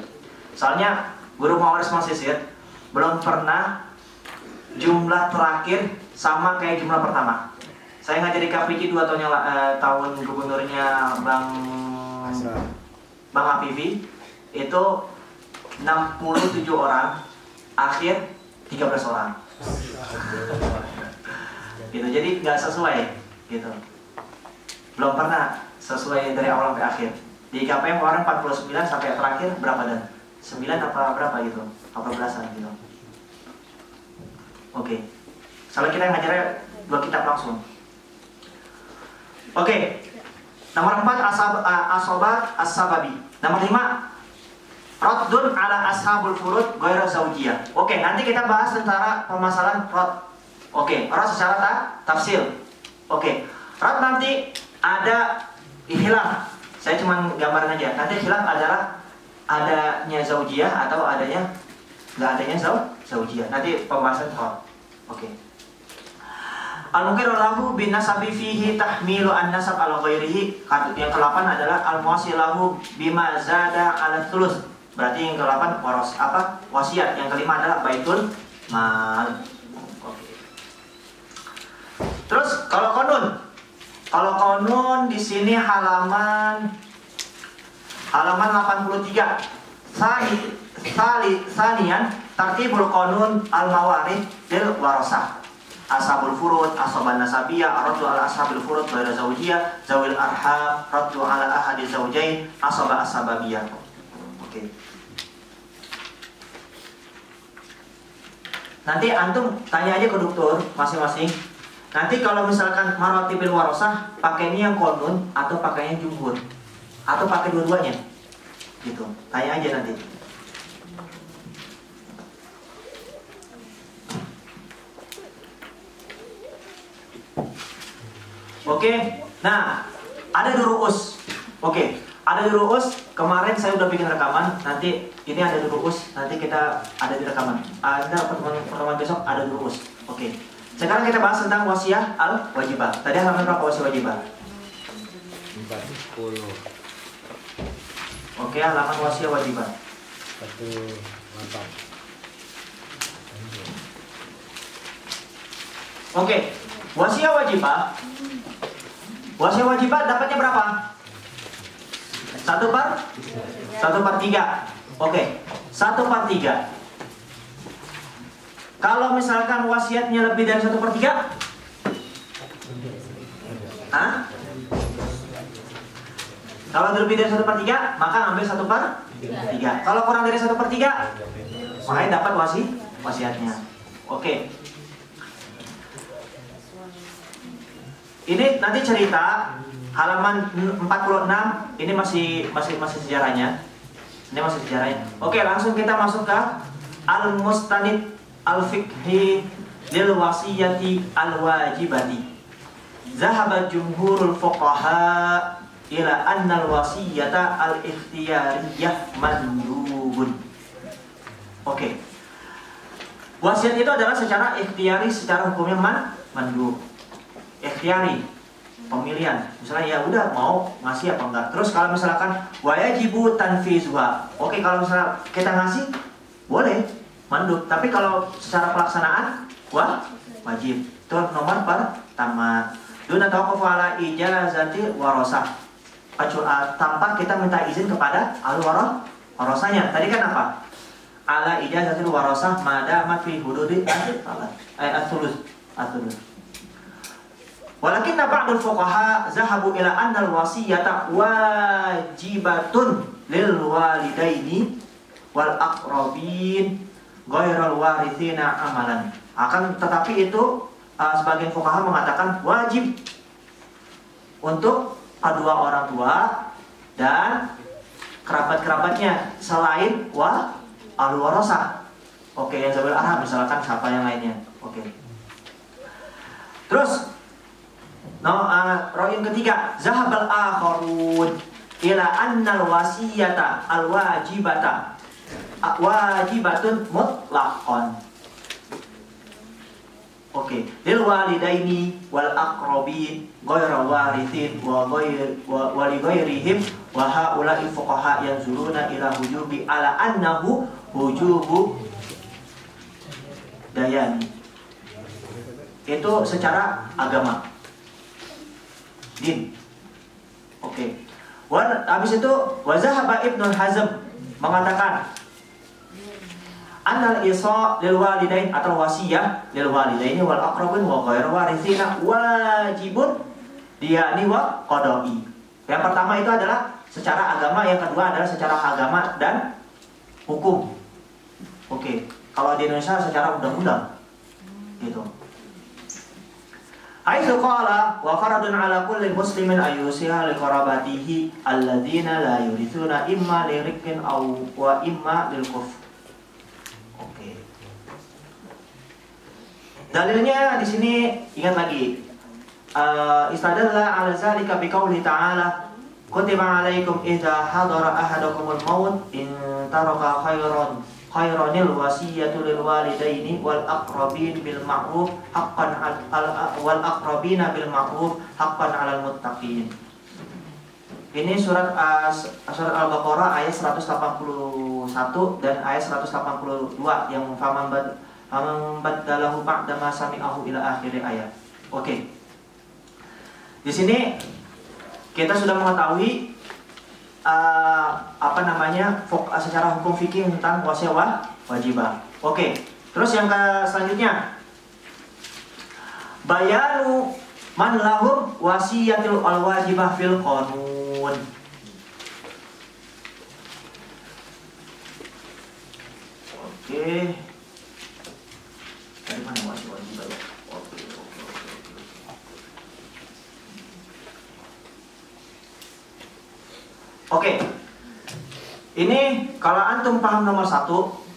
A: Soalnya guru Mawaris Masisir belum pernah jumlah terakhir sama kayak jumlah pertama. Saya ngajari Kapriki 2 tahun gubernurnya Bang Hafifi itu 67 orang, akhir 13 orang. Gitu, jadi nggak sesuai gitu. Belum pernah sesuai dari awal sampai akhir. Di KPM kemarin 49 sampai terakhir berapa dan? 9 apa berapa gitu? Apa belasan gitu. Oke. Soalnya kita ngajarnya 2 kitab langsung. Oke. Nomor 4 asobat as-sababi. Nomor 5 raddun ala ashabul furud ghairu zaujiyah. Oke, nanti kita bahas tentang permasalahan rad. Oke, rad secara tafsil. Oke. Rad nanti ada khilaf. Saya cuma gambaran aja. Nanti khilaf adalah adanya zaujiyah atau nggak adanya zaujiyah. Nanti pembahasan rad. Oke. Al-muqirru lahu bin nasabi fihi tahmilu an-nasab ala ghairihi. Yang ke-8 adalah al-muwasi lahu bima zada ala thuluth. Berarti yang ke-8 wasiat. Yang ke-5 adalah baitul mal. Oke. Terus kalau konun di sini halaman 83. Sanian tartibul konun al-mawarith lil warasah. Ashabul furud, ashaban nasabiyah, raddu ala ashabil furud wa zawjiyah, zawil arham, raddu ala ahadi zawjain, ashababiyah. Oke. Nanti antum tanya aja ke dokter masing-masing. Nanti kalau misalkan maratibil warasah, pakainya yang konun atau pakainya jumhur atau pakai dua-duanya. Gitu. Tanya aja nanti. Oke, nah ada duruus. Oke, ada duruus. Kemarin saya udah bikin rekaman. Nanti ini ada duruus. Nanti kita ada di rekaman. Ada pertemuan besok ada duruus. Oke. Sekarang kita bahas tentang wasiah al-wajibah. Tadi halaman berapa wasiah wajibah?
B: 40.
A: Oke, halaman wasiah wajibah.
B: 18.
A: Oke, wasiah wajibah. Wasiah wajibah dapatnya berapa? 1/3. Oke, 1/3. Kalau misalkan wasiatnya lebih dari 1/3, kalau lebih dari 1/3, maka ambil 1/3. Kalau kurang dari 1/3, makanya dapat wasiatnya. Oke. Ini nanti cerita halaman 46. Ini masih sejarahnya. Ini masih sejarahnya. Oke, langsung kita masuk ke al-mustanid al-fiqhi lil wasiyati al-wajibati. Zahaba jumhurul fuqaha ila anna al-wasiyata al-ikhtiyariyah mandubun. Oke. Wasiat itu adalah secara ikhtiyari, secara hukumnya mandub. Ikhtiyari, pemilihan. Misalnya ya udah mau ngasih apa enggak. Terus kalau misalkan wajibu tanfizuha. Oke, kalau misalnya kita ngasih boleh mandub, tapi kalau secara pelaksanaan wajib. Itu nomor pertama. Duna tawaqqufu ala ijazati warasah. Tanpa kita minta izin kepada al-warasahnya. Tadi kan apa? Ala ijazatil warasah madamat fi hududi at-thuluth. Walakin ba'dul fuqaha zahabu ila anna al-wasiyata wajibatun lil walidaini wal aqrabin ghairal warithina amalan. Tetapi itu sebagian fuqaha mengatakan wajib untuk kedua orang tua dan kerabat-kerabatnya selain al-warasah. Oke, yang zawil arham misalkan siapa yang lainnya. Oke. Terus roin ketiga, zahabal akharun ila annal wasiyata al-wajibata wajibatun mutlaqan. Oke, lil walidaini wal aqrabin ghairu warithin wa li ghairihim wa haula'i fuqaha yanzuruna ila hujubi ala annahu hujubu dayani. Itu secara agama. Din. Oke. Habis itu wazahaba Ibnu Hazm mengatakan annal isa lil walidain atau wasiyah lil walidaini wal aqrabin wa ghairu warithina wajibun diyani wa qada'i. Yang pertama itu adalah secara agama, yang kedua adalah secara agama dan hukum. Oke. Kalau di Indonesia secara undang-undang. Gitu. Haitsu qala wa faradun ala kulli muslimin ayyusiha li qarabatihi alladzina la yurithuna imma li riqqin aw wa imma lil kufr. Oke. Dalilnya di sini ingat lagi. Istadalla ala zalika biqauli ta'ala kutiba alaikum idza hadara ahadakumul maut in taraka khairan khairanil wasiyatu lil walidaini wal aqrabin bil ma'ruf haqqan wal aqrabina bil ma'ruf haqqan 'alal muttaqin. Ini surat Al-Baqarah ayat 181 dan ayat 182 yang faman baddalahu ba'da ma sami'ahu ila akhir ayat. Oke. Di sini kita sudah mengetahui secara hukum fikih tentang wasiat wajibah. Oke. Terus yang selanjutnya bayanu man lahum wasiyatul wajibah fil qanun. Oke. Dari mana wajibah ya? Oke. Ini kalau antum paham nomor 1,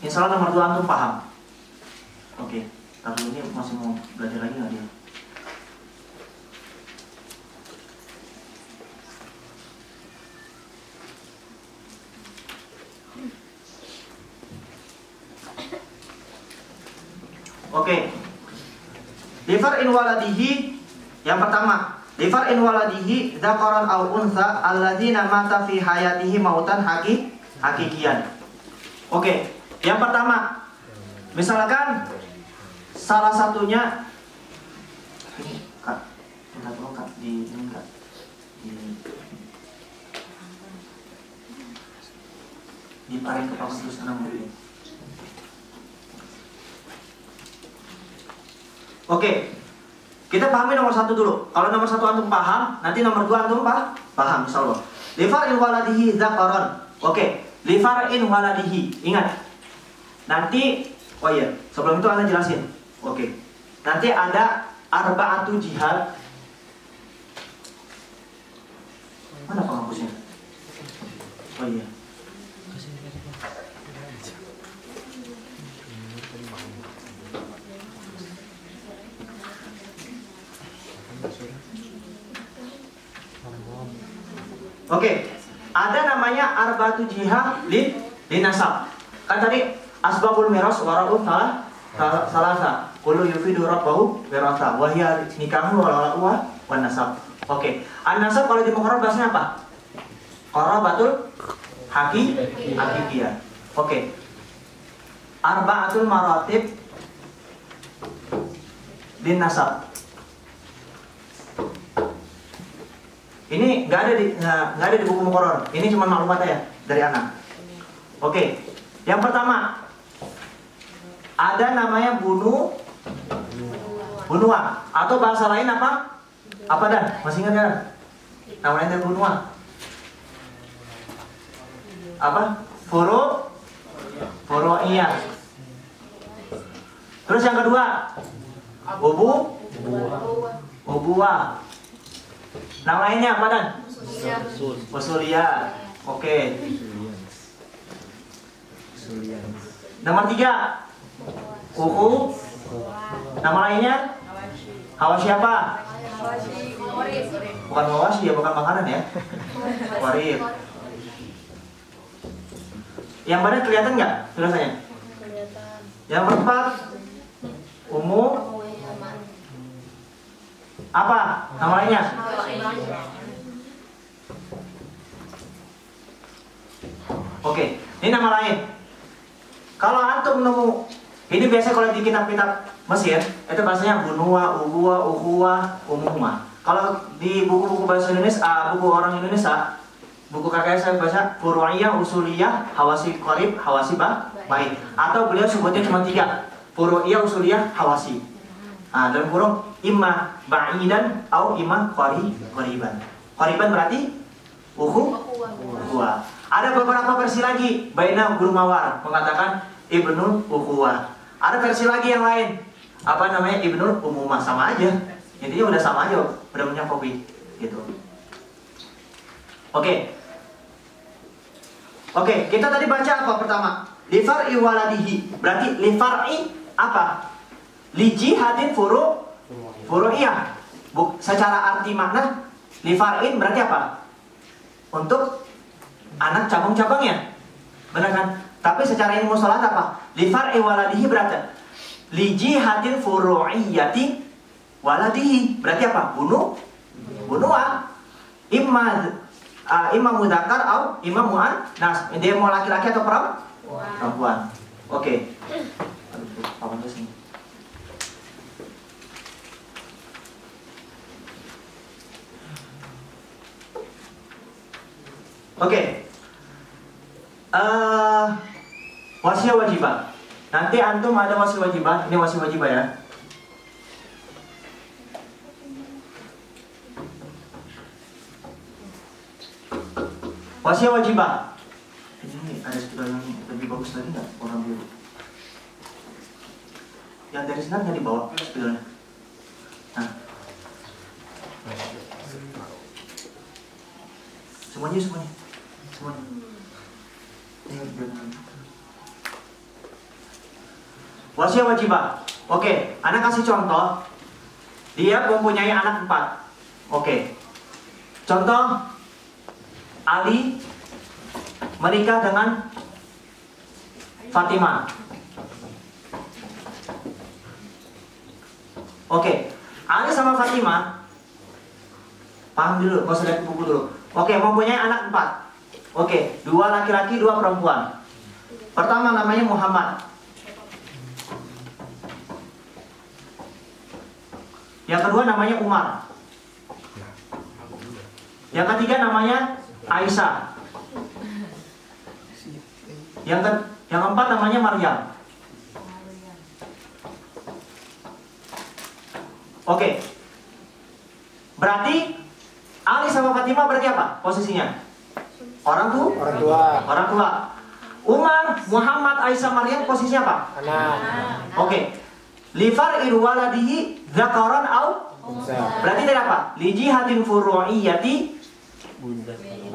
A: insya Allah nomor 2 antum paham. Oke. Tapi ini masih mau belajar lagi nggak dia? Oke. Lifar'in waladihi yang pertama, lifar'in waladihi dzakaran aw untha alladzina mata fi hayatihi mautan hakikian. Oke, yang pertama, misalkan salah satunya ini Kak, minta tolong Kak di ini Kak. Di paling ke papan terus tenang dulu. Oke, kita pahami nomor 1 dulu. Kalau nomor 1 antum paham, nanti nomor 2 antum paham insyaallah. Lifar'in waladihi dzakaran. Oke, lifar'in waladihi. Ingat. Nanti sebelum itu anda jelasin. Oke. Nanti ada arba'atu jihad. Mana penghapusnya? Oh iya. Oke, ada namanya arba'atu jihad li nasab. Kan tadi asbabul miras wara'u salasa. Kullu yufidu rabbahu wirasa wa hiya nikahu wa nasab. Oke, an-nasab kalau di Muqarrar bahasanya apa? Qarabatul hakikiyah. Oke. Arba'atul maratib din nasab. Ini nggak ada di buku Muqarrar. Ini cuma maklumat aja dari anak. Oke. Yang pertama ada namanya bunuah atau bahasa lain apa? Apa Dan? Masih ingat kan? Namanya bunuah. Apa? Furu'iyah. Terus yang kedua ubuwah. Nama lainnya apa Dan? Usuliyah. Oke. Nomor 3 Nama lainnya? Hawasyi apa? Bukan hawasyi ya, bukan makanan ya. Warib. Yang mana kelihatan nggak tulisannya?
B: Kelihatan.
A: Yang keempat apa? Nama lainnya? Oke, ini nama lain. Kalau antum nemu, ini biasa kalau di kitab-kitab Mesir, itu bahasanya bunuwa, ubuwa, uhuwa, umumah. Kalau di buku-buku bahasa Indonesia, buku orang Indonesia, buku kakek saya baca furu'iyah, usuliyah, hawasi qarib, hawasi baik. Atau beliau sebutnya cuma 3, furu'iyah, usuliyah, hawasi. Nah, dalam kurung imma ba'idan atau imma qariban. Qariban berarti uhuwa. Ada beberapa versi lagi. Baina Guru Mawar mengatakan Ibnul Ukhuwah. Ada versi lagi yang lain. Apa namanya? Ibnul Umumah. Sama aja. Intinya udah sama aja, udah mencakupi gitu. Oke, kita tadi baca apa pertama? Lifar'i waladihi. Berarti lifar'i apa? Li jihadin furu'iyah. Secara arti makna lifar'in berarti apa? Untuk anak cabang-cabangnya. Benar kan? Tapi secara ilmu sholat apa? Li far'i waladihi berarti li jihatin furu'iyyati waladihi. Berarti apa? Bunuhan. Imma mudzakkar atau imma muannas. Dia mau laki-laki atau perempuan. Oke. Apa sih? Oke. Wasiah wajibah. Nanti antum ada wasiah wajibah. Ini wasiah wajibah ya. Wasiah wajibah. Ini ada stiker yang lebih bagus lagi nggak? Orang biru. Yang dari senar nggak dibawa stikernya. Nah. Semuanya. Wasiah wajibah. Oke, anak kasih contoh. Dia mempunyai anak 4. Oke. Contoh, Ali menikah dengan Fatimah. Oke, Ali sama Fatimah. Paham dulu, nggak usah lihat buku dulu. Oke, mempunyai anak 4. Oke, 2 laki-laki, 2 perempuan. Pertama namanya Muhammad. Yang kedua namanya Umar. Yang ketiga namanya Aisyah. Yang keempat namanya Maryam. Oke. Berarti Ali sama Fatimah berarti apa posisinya? Orang tua. Umar, Muhammad, Aisyah, Maryam posisinya apa?
B: Anak.
A: Oke. Li far'i waladihi dzakaran au unsa. Berarti dari apa? Li jihatin furu'iyyati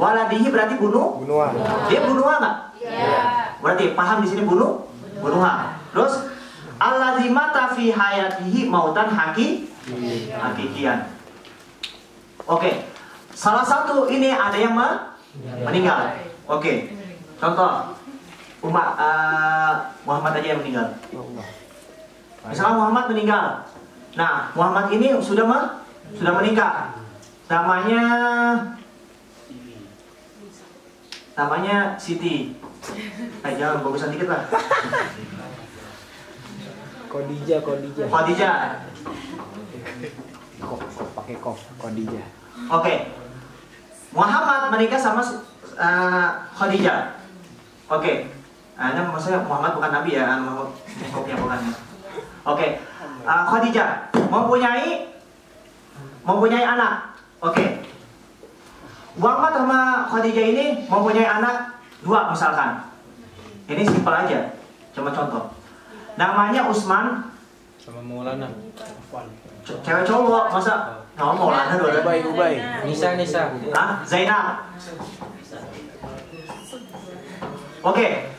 A: waladihi berarti bunuhan. Dia bunuhan enggak? Iya. Berarti paham di sini bunuhan. Terus allazimata fi hayatihi mautan hakikian. Oke. Salah satu ini ada yang meninggal. Oke. Contoh Muhammad aja yang meninggal. Misalnya Muhammad meninggal. Nah, Muhammad ini sudah menikah. Namanya Siti. Jangan bagusan dikit lah.
B: Khadijah. Kok pakai Khadijah.
A: Oke. Muhammad menikah sama Khadijah. Oke. Nah, maksudnya Muhammad bukan nabi ya, Muhammad kopinya bukan. Oke. Khadijah mempunyai anak. Oke. Muhammad sama Khadijah ini mempunyai anak 2 misalkan. Ini simpel aja. Cuma contoh. Namanya Utsman
C: sama Maulana.
A: Cewek cowok masa Maulana dua.
B: Ubay.
C: Nisa.
A: Zainab. Oke.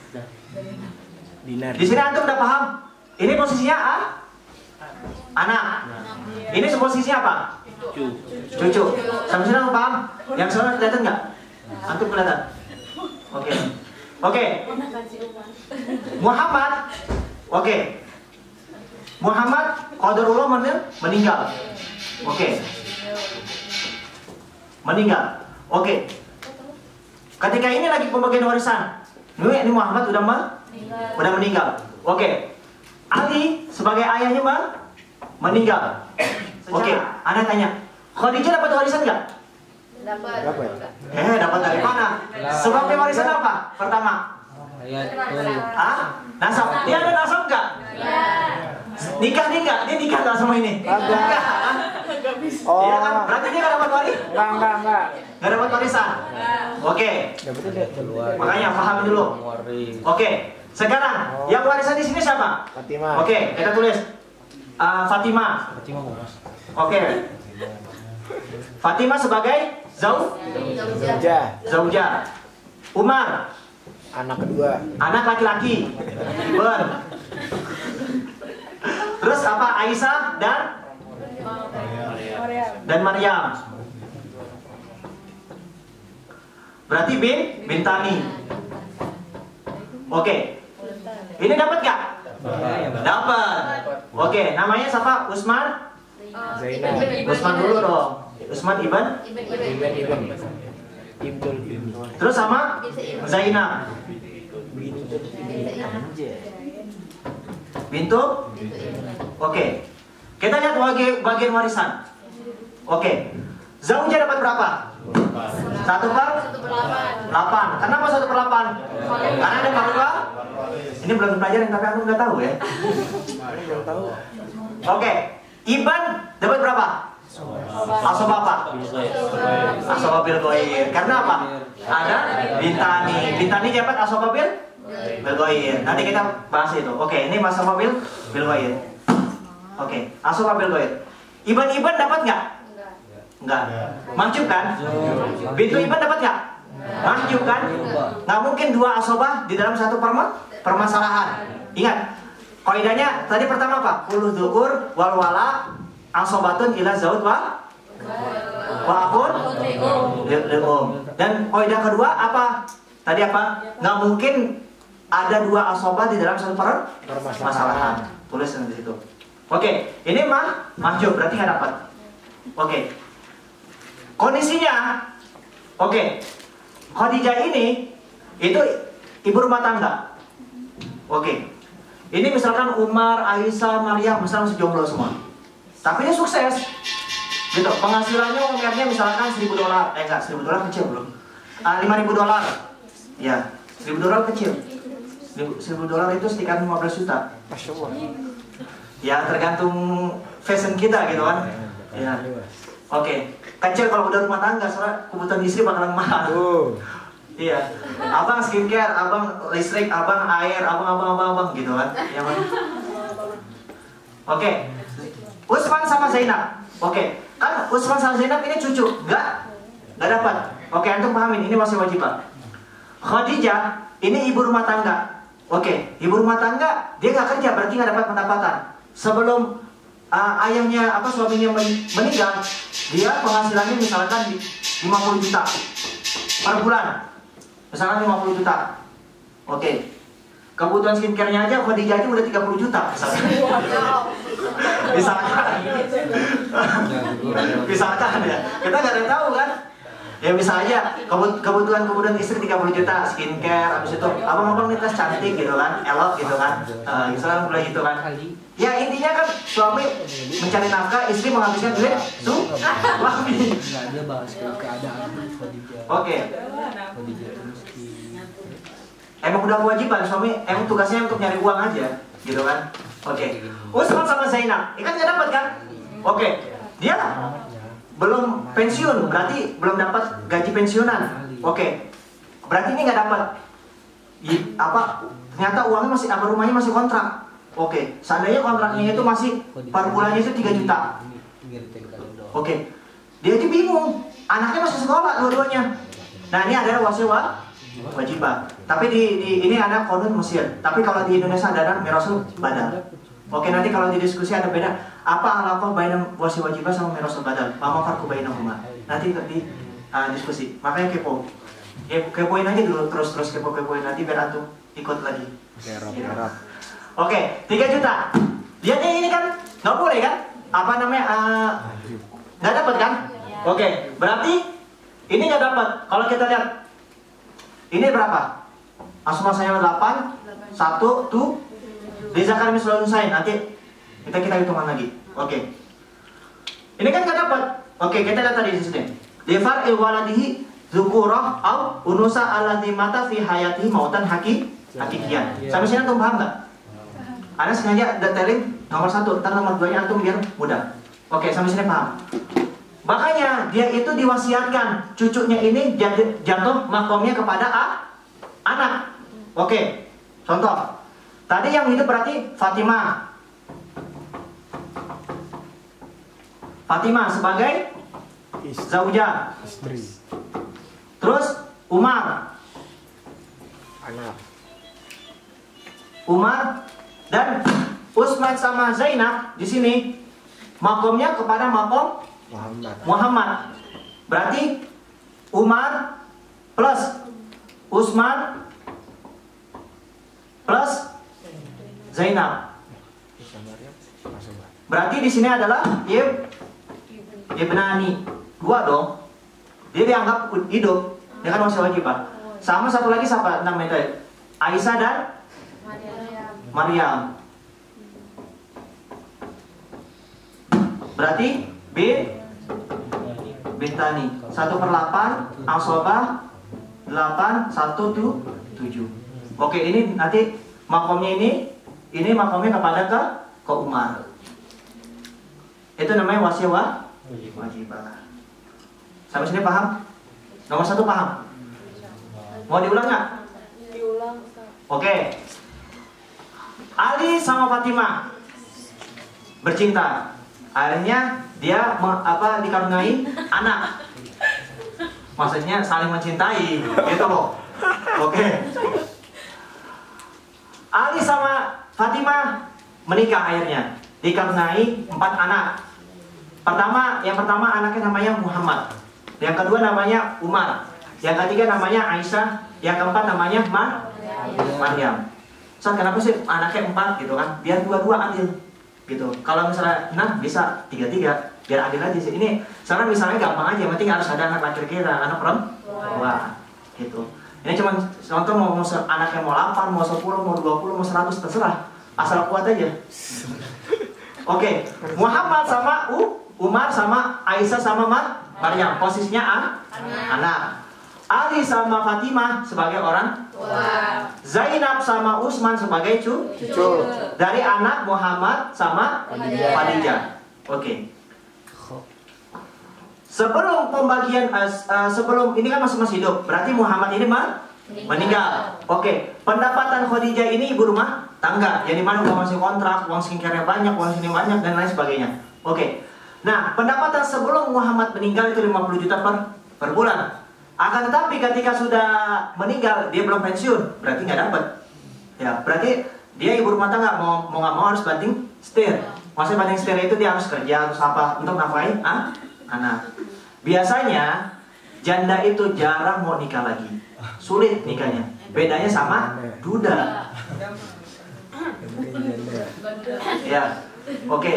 B: Dinar.
A: Di sini antum udah paham? Ini posisinya anak. Ini posisinya apa? Cucu. Sampai sini antum paham? Yang sana kelihatan nggak? Antum kelihatan? Oke. Muhammad. Oke. Muhammad qadarullah meninggal. Oke. Meninggal. Oke. Ketika ini lagi pembagian warisan. Ini Muhammad udah meninggal. Oke. Ali sebagai ayahnya meninggal. Oke. Anak tanya, Khadijah dapat warisan nggak?
B: Dapat.
A: Dapat dari mana? Sebabnya warisan apa? Pertama. Nasab. Dia ada nasab nggak? Nikah nih nggak? Dia nikah nggak sama ini?
B: Enggak. Oh.
A: Iya kan? Berarti dia nggak dapat warisan?
B: Enggak.
A: Nggak dapat warisan. Oke. Makanya paham dulu. Oke. Sekarang yang warisan di sini siapa?
B: Fatimah.
A: Oke, kita tulis Fatimah. Oke. Fatimah sebagai zaujah. Umar.
B: Anak kedua.
A: Anak laki-laki. Terus apa? Aisyah dan Maryam. Berarti bintani. Oke. Ini dapat nggak? Dapat. Oke, namanya siapa? Usman?
B: Zainab.
A: Usman dulu dong. Usman ibn.
B: Ibn.
A: Terus sama Zainab. Bintu? Oke. Kita lihat bagian warisan. Oke. Zaujah dapat berapa? 1/8. Kenapa 1/8? Karena ada fakta. Ini belum dipelajarin tapi aku nggak tahu ya. Oke. Iban dapat berapa? Asoba apa? Asoba bil goir. Karena apa? Ada bintani. Bintani dapat asoba bil goir. Nanti kita bahas itu. Oke, ini asoba bil goir. Oke, asoba bil goir. Iban dapat nggak? Enggak. Mahjub kan? Bintu Iban dapat nggak? Mahjub kan? Nggak mungkin dua asobah di dalam satu permasalahan. Ingat, kaidahnya tadi pertama apa? Uluh dzukur wal wala asobatun ila zaud wa akun lil Dan kaidah kedua apa? Tadi apa? Nggak mungkin ada dua asobah di dalam satu permasalahan. Tulis di situ. Oke, ini mahjub berarti nggak dapat. Oke. Kondisinya, oke, Khadijah ini itu ibu rumah tangga. Oke, ini misalkan Umar, Aisyah, Maria, misalnya masih jomblo semua. Tapi dia sukses, gitu. Penghasilannya umirnya misalkan $1.000, enggak, $1.000 kecil belum. $5.000, ya, $1.000 kecil. $1.000 itu sekitar 15 juta.
B: Masya Allah.
A: Ya tergantung fashion kita gitu kan. Ya. Oke, kecil kalau udah rumah tangga, soalnya kebutuhan istri bakalan mahal. Iya, abang skincare, abang listrik, abang air, abang gitu kan. Ya, oke, Usman sama Zainab. Oke, kan Usman sama Zainab ini cucu, nggak dapat. Oke, antum pahamin, ini masih wajib. Khadijah ini ibu rumah tangga. Oke, ibu rumah tangga dia nggak kerja, berarti nggak dapat pendapatan. Sebelum ayahnya suaminya meninggal, dia penghasilannya misalkan 50 juta per bulan, misalkan 50 juta. Oke, kebutuhan skincare-nya aja Khadijah aja udah 30 juta misalkan ya, kita nggak ada tahu kan. Ya bisa aja kebutuhan istri 30 juta skincare, habis itu abang-abang netes cantik gitu kan, elok gitu kan, misalnya mulai gitu kan. Ya intinya kan suami mencari nafkah, istri menghabiskan duit suami.
B: Dia bahas keadaan Khadijah.
A: Oke. Emang udah kewajiban suami, emang tugasnya untuk nyari uang aja, gitu kan. Oke. Usman sama Zainab, ikan nggak dapat kan? Oke. Dia belum pensiun, berarti belum dapat gaji pensiunan. Oke. Berarti ini nggak dapat. Ternyata uangnya masih, rumahnya masih kontrak. Oke, seandainya kontraknya itu masih per bulannya itu 3 juta. Oke, dia aja bingung, anaknya masih sekolah dua-duanya. Nah ini adalah wajibah. Tapi di ini ada qanun Mesir. Tapi kalau di Indonesia ada mirasul badal. Oke, nanti kalau di diskusi ada beda. Apa alaqah baina wajibah sama mirasul badal? Mama farqu bainahuma. Nanti di diskusi. Makanya kepoin aja dulu, terus kepoin nanti biar antum ikut lagi. Oke, 3 juta. Lihatnya ini kan nggak boleh kan? Nggak dapat kan? Oke, berarti ini nggak dapat. Kalau kita lihat, ini berapa? Asma-nya 8, 1 tuh di zakar misalnya saya nanti kita hitungan lagi. Oke, ini kan nggak dapat. Oke, kita lihat tadi di sini. Defar waladihi zukurah au unusa alladhi mata fi hayatihi mautan hakikian. Sampai sini antum paham nggak? Anda sengaja detailin nomor 1, ntar nomor 2-nya antum biar mudah. Oke, sampai sini paham. Makanya dia itu diwasiatkan cucunya ini jatuh makomnya kepada anak. Oke, contoh. Tadi yang hidup berarti Fatimah. Fatimah sebagai zaujah,
B: istri.
A: Terus Umar,
B: Anak.
A: Umar dan Usman sama Zainab di sini makomnya kepada makom Muhammad. Berarti Umar plus Usman plus Zainab.
B: Bisa Maryam. Masuk Pak.
A: Berarti di sini adalah ibnani. 2 dong. Dia dianggap hidup. Dia kan masih wajibah. Sama satu lagi siapa namanya tadi? Aisyah dan Maryam. Berarti bintani. 1/8 asobah 8 1 7. Oke, ini nanti makomnya ini makomnya kepada ke Umar. Itu namanya wasiah wajibah. Sampai sini paham? Nomor 1 paham? Mau diulang nggak?
C: Diulang.
A: Oke. Ali sama Fatimah bercinta. Akhirnya dia dikaruniai anak. Maksudnya saling mencintai, gitu loh. Oke. Ali sama Fatimah menikah akhirnya, dikaruniai 4 anak. Yang pertama anaknya namanya Muhammad, yang kedua namanya Umar, yang ketiga namanya Aisyah, yang keempat namanya Maryam. So, kenapa sih anaknya 4 gitu kan? Biar dua-dua adil gitu. Kalau misalnya bisa 3-3, biar adil aja sih. Ini sekarang misalnya gampang aja, yang penting harus ada anak laki-laki dan anak perempuan gitu. Ini cuma contoh mau anaknya mau 8, mau 10, mau 20, mau 100 terserah, asal kuat aja. Oke, Muhammad sama Umar sama Aisyah sama Maryam posisinya anak. Ali sama Fatimah sebagai orang tua. Zainab sama Utsman sebagai cucu. Dari anak Muhammad sama Khadijah. Oke. Sebelum pembagian sebelum ini kan masih hidup, berarti Muhammad ini meninggal. Oke. Pendapatan Khadijah ini ibu rumah tangga, yang dimana uang masih kontrak, uang skincare-nya banyak, uang sini banyak dan lain sebagainya. Oke. Nah, pendapatan sebelum Muhammad meninggal itu 50 juta per bulan. Akan tetapi ketika sudah meninggal dia belum pensiun, berarti nggak dapat. Ya, berarti dia ibu rumah tangga mau nggak mau harus banting setir. Maksudnya banting setir itu dia harus kerja, harus apa untuk nafkahin anak. Biasanya janda itu jarang mau nikah lagi, sulit nikahnya. Bedanya sama duda. Ya, oke.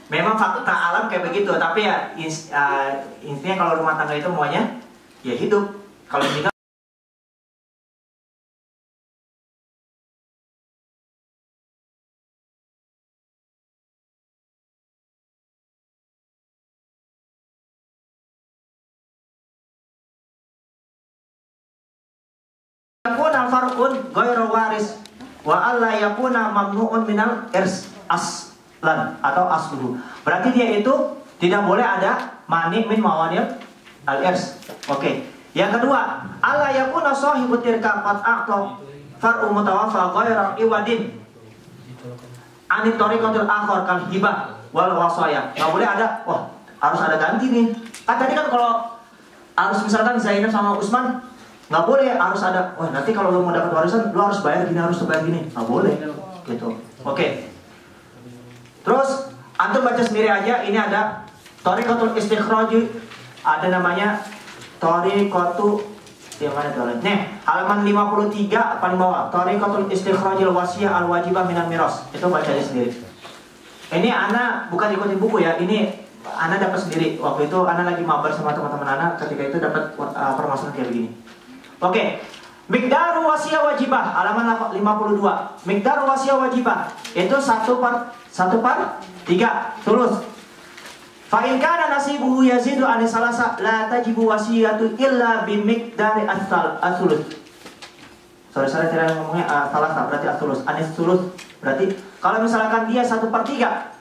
A: Memang fakta alam kayak begitu, tapi ya intinya kalau rumah tangga itu maunya ya hidup. Kalau nikah yakuna farqun ghairu waris wa alla yakuna mamnu'un minal irs atau asluhu. Berarti dia itu tidak boleh ada mani min mawanil al-irs. Oke. Yang kedua, alla yakuna sahibu tirka qad aqta far'u mutawaffa ghairu iwadin anit tariqatil akhar kal hibah wal wasaya. Enggak boleh ada, harus ada ganti nih. Kan tadi kan kalau harus misalkan Zainab sama Utsman nggak boleh, harus ada, nanti kalau lo mau dapat warisan lo harus bayar gini, harus bayar gini. Nggak boleh gitu. Oke. Terus antum baca sendiri aja, ini ada Thariqatul Istikhraj, ada namanya Thariqatu yang mana tuh? Nih, halaman 53 paling bawah. Thariqatul Istikhrajil wasiyah al-wajibah minal miras. Itu baca aja sendiri. Ini Ana bukan ikutin buku ya, ini Ana dapat sendiri. Waktu itu Ana lagi mabar sama teman-teman Ana, ketika itu dapat permasalahan kayak begini. Oke. Miqdaru wasiyah wajibah halaman 52. Miqdaru wasiyah wajibah itu 1/3 tulus. Fa in kana nasibuhu yazidu an salasa la tajibu wasiyatu illa bi miqdari as-sulus. Sorry tidak ngomongnya salasa berarti as-sulus. Sulus berarti kalau misalkan dia 1/3.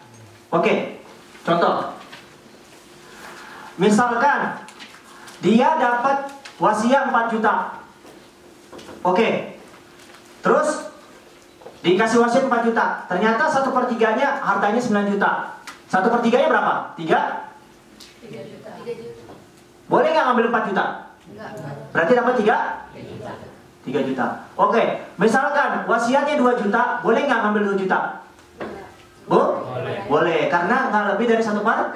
A: Oke. Contoh. Misalkan dia dapat wasiat 4 juta. Oke. Terus dikasih wasiat 4 juta. Ternyata 1/3-nya hartanya 9 juta. 1/3-nya berapa? 3 juta. Boleh nggak ngambil 4 juta? Enggak. Berarti dapat 3 juta. Oke. Misalkan wasiatnya 2 juta, boleh nggak ngambil 2 juta? Boleh. Karena nggak lebih dari 1/3.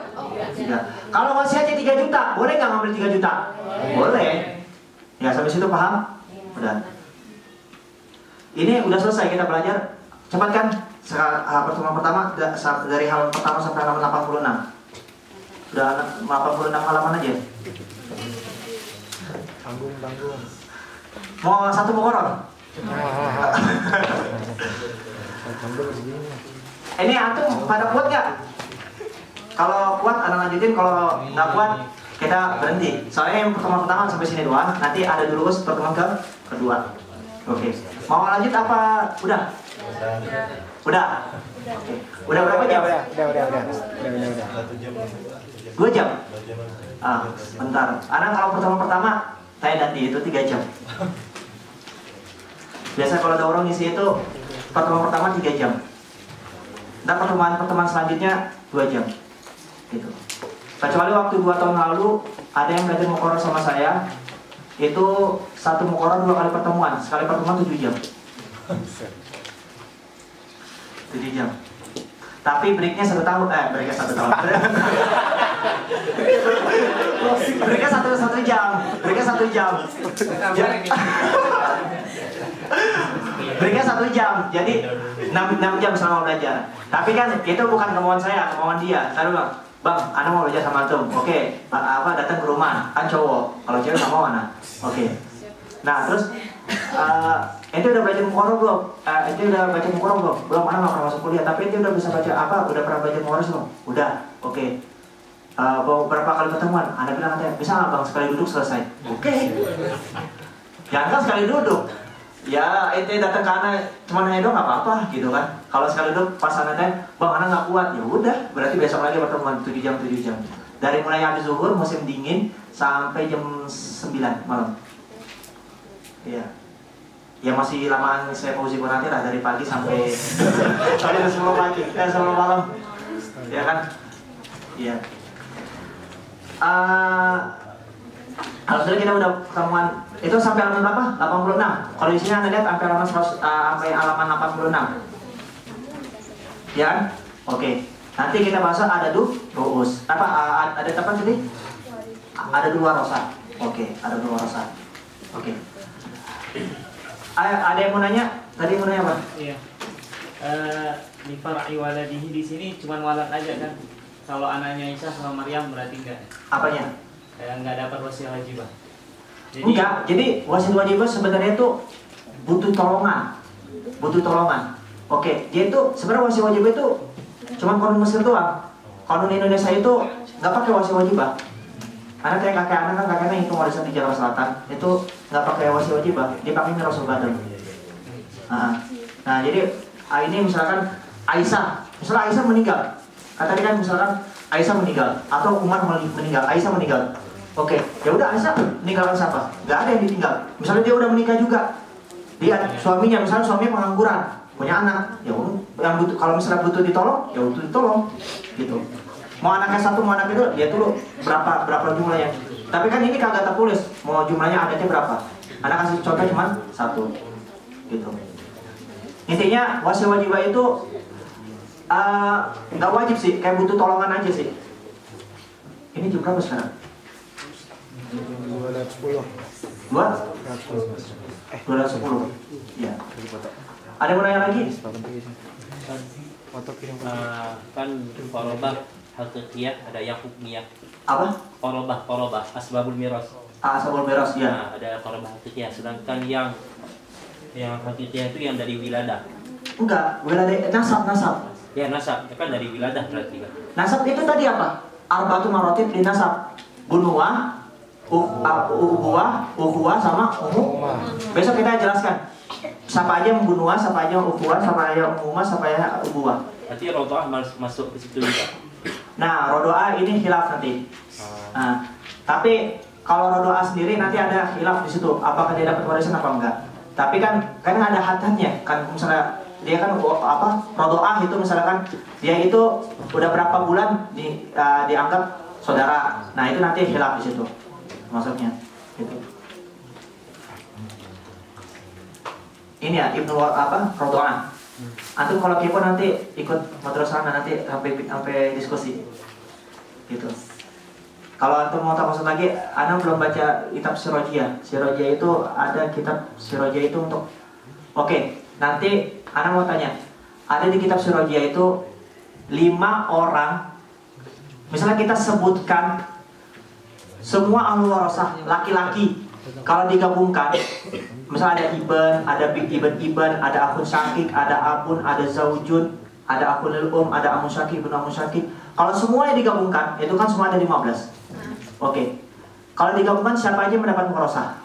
A: Kalau wasiatnya 3 juta, boleh nggak ngambil 3 juta? Boleh. Ya, sampai situ paham? Udah. Ini udah selesai kita belajar. Cepat kan? Pertemuan pertama dari halaman pertama sampai halaman 86. Udah 86 halaman aja.
B: Tanggung.
A: Mau satu mukoror? Ini antum pada kuat nggak? Kalau kuat anak lanjutin, kalau nggak kuat kita berhenti. Soalnya yang pertemuan pertama sampai sini doang. Nanti ada dulu pertemuan kedua. Oke. Mau lanjut apa? Udah. Udah. Oke. Udah berapa jam?
B: Udah.
A: 2 jam. Bentar. Anak kalau pertemuan pertama saya nanti itu 3 jam. Biasa kalau ada orang ngisi itu pertemuan pertama 3 jam. Dan pertemuan selanjutnya 2 jam. Gitu. Kecuali waktu 2 tahun lalu ada yang belajar mukoror sama saya, itu satu mukoror 2 kali pertemuan, sekali pertemuan 7 jam. 7 jam. Tapi breaknya 1 tahun, breaknya 1 tahun. Breaknya 1 jam, breaknya 1 jam. Breaknya 1 jam, jadi 6 jam selama belajar. Tapi kan itu bukan kemauan saya, kemauan dia. Saya bilang, Bang, anak mau belajar sama antum. Oke, datang ke rumah, kan cowok. Kalau cewek nggak mau anak. Oke. Nah terus, ente udah belajar mukoror belum? Ente udah baca mukoror belum? Belum, anak nggak pernah masuk kuliah. Tapi ente udah bisa baca apa? Udah pernah belajar mukoror belum? Udah. Oke. Berapa kali pertemuan? Anak bilang katanya, bisa nggak bang sekali duduk selesai? Oke. Jangan kan sekali duduk. Ya ente datang ke anak cuma nanya dong nggak apa-apa gitu kan. Kalau sekali duduk pas anaknya, bang anak nggak kuat, ya udah. Berarti besok lagi pertemuan 7 jam. Dari mulai habis zuhur musim dingin sampai jam 9 malam. Iya. Ya masih lamaan saya fauzi nanti lah dari pagi sampai sampai 10 pagi, 10 malam. Ya kan? Iya. Alhamdulillah kita udah pertemuan itu sampai halaman berapa? 86. Kalau di sini Anda lihat sampai halaman 86. Ya kan? Oke. Nanti kita bahas ada ru'us. Ada apa tadi? Ada 2 rosa. Oke, ada 2 rosa. Oke. Ada yang mau nanya? Tadi mau nanya apa?
C: Iya. Di far'i waladihi di sini cuma walad aja kan? Kalau anaknya Isa sama Maryam berarti enggak?
A: Apanya?
C: Enggak dapat wasiat wajibah.
A: Enggak, jadi wasit wajibah sebenarnya itu butuh tolongan. Oke, dia itu sebenarnya wasit wajibah itu cuma kanun Mesir doang. Kanun Indonesia itu nggak pakai wasit wajibah. Karena kayak kakek anak kan kakeknya itu warisan di Jawa Selatan itu nggak pakai wasit wajibah, dia pakai mirasul badal. Nah, jadi ini misalkan misalnya Aisyah meninggal. Tadi kan misalkan Aisyah meninggal atau Umar meninggal, Aisyah meninggal. Oke, ya udah Aisyah meninggalkan siapa? Gak ada yang ditinggal. Misalnya dia udah menikah juga, dia suaminya pengangguran, punya anak, ya udah. Yang butuh, kalau misalnya butuh ditolong, ya butuh ditolong, gitu. Mau anaknya 1, mau anak itu, dia tuh berapa jumlahnya. Tapi kan ini kagak tertulis, mau jumlahnya adanya berapa. Anak kasih contoh cuma 1, gitu. Intinya wasiat wajibah itu nggak wajib sih, kayak butuh tolongan aja sih. Ini jam berapa sekarang?
B: 210.
A: 210. Iya. Ada mau nanya lagi?
D: Kan korobah hakikiyah ada yang hukmiyah.
A: Apa?
D: Korobah asbabul miras.
A: Asbabul miras ya.
D: Nah, ada korobah hakikiyah. Sedangkan yang hakikiyah itu yang dari wiladah.
A: Enggak, wiladah nasab.
D: Ya nasab, kan dari wiladah berarti kan.
A: Nasab itu tadi apa? Arba'atu marotib di nasab. Bunuah, ukhuwah sama umumah. Besok kita jelaskan. Siapa aja membunuh, siapa aja ukhuwah, siapa aja umumah, siapa aja ukhuwah.
D: Berarti rodoah masuk ke situ juga.
A: Nah, rodoah ini khilaf nanti. Nah, tapi kalau rodoah sendiri nanti ada khilaf di situ. Apakah dia dapat warisan apa enggak? Tapi kan karena ada hatannya kan, misalnya dia kan rodoah itu misalkan dia itu udah berapa bulan dianggap saudara. Nah, itu nanti khilaf di situ. Maksudnya gitu. Ini ya Ibnu rodoah. Antum kalau kepo nanti ikut madrasah nanti sampai diskusi. Gitu. Kalau antum mau tahu maksud lagi, ana belum baca kitab Sirojiyah. Sirojiyah itu ada kitab Sirojiyah itu untuk Nanti anak mau tanya, ada di kitab Sirojiyah itu 5 orang. Misalnya kita sebutkan semua ahlu warasah laki-laki, kalau digabungkan, misalnya ada ibn, ada ibn, ada akhun syakik, ada abun, ada zaujun, ada akhun lil ada amun syakik, ibn amun syakik. Kalau semuanya digabungkan, itu kan semua ada 15. Oke. Kalau digabungkan siapa aja yang mendapat warasah?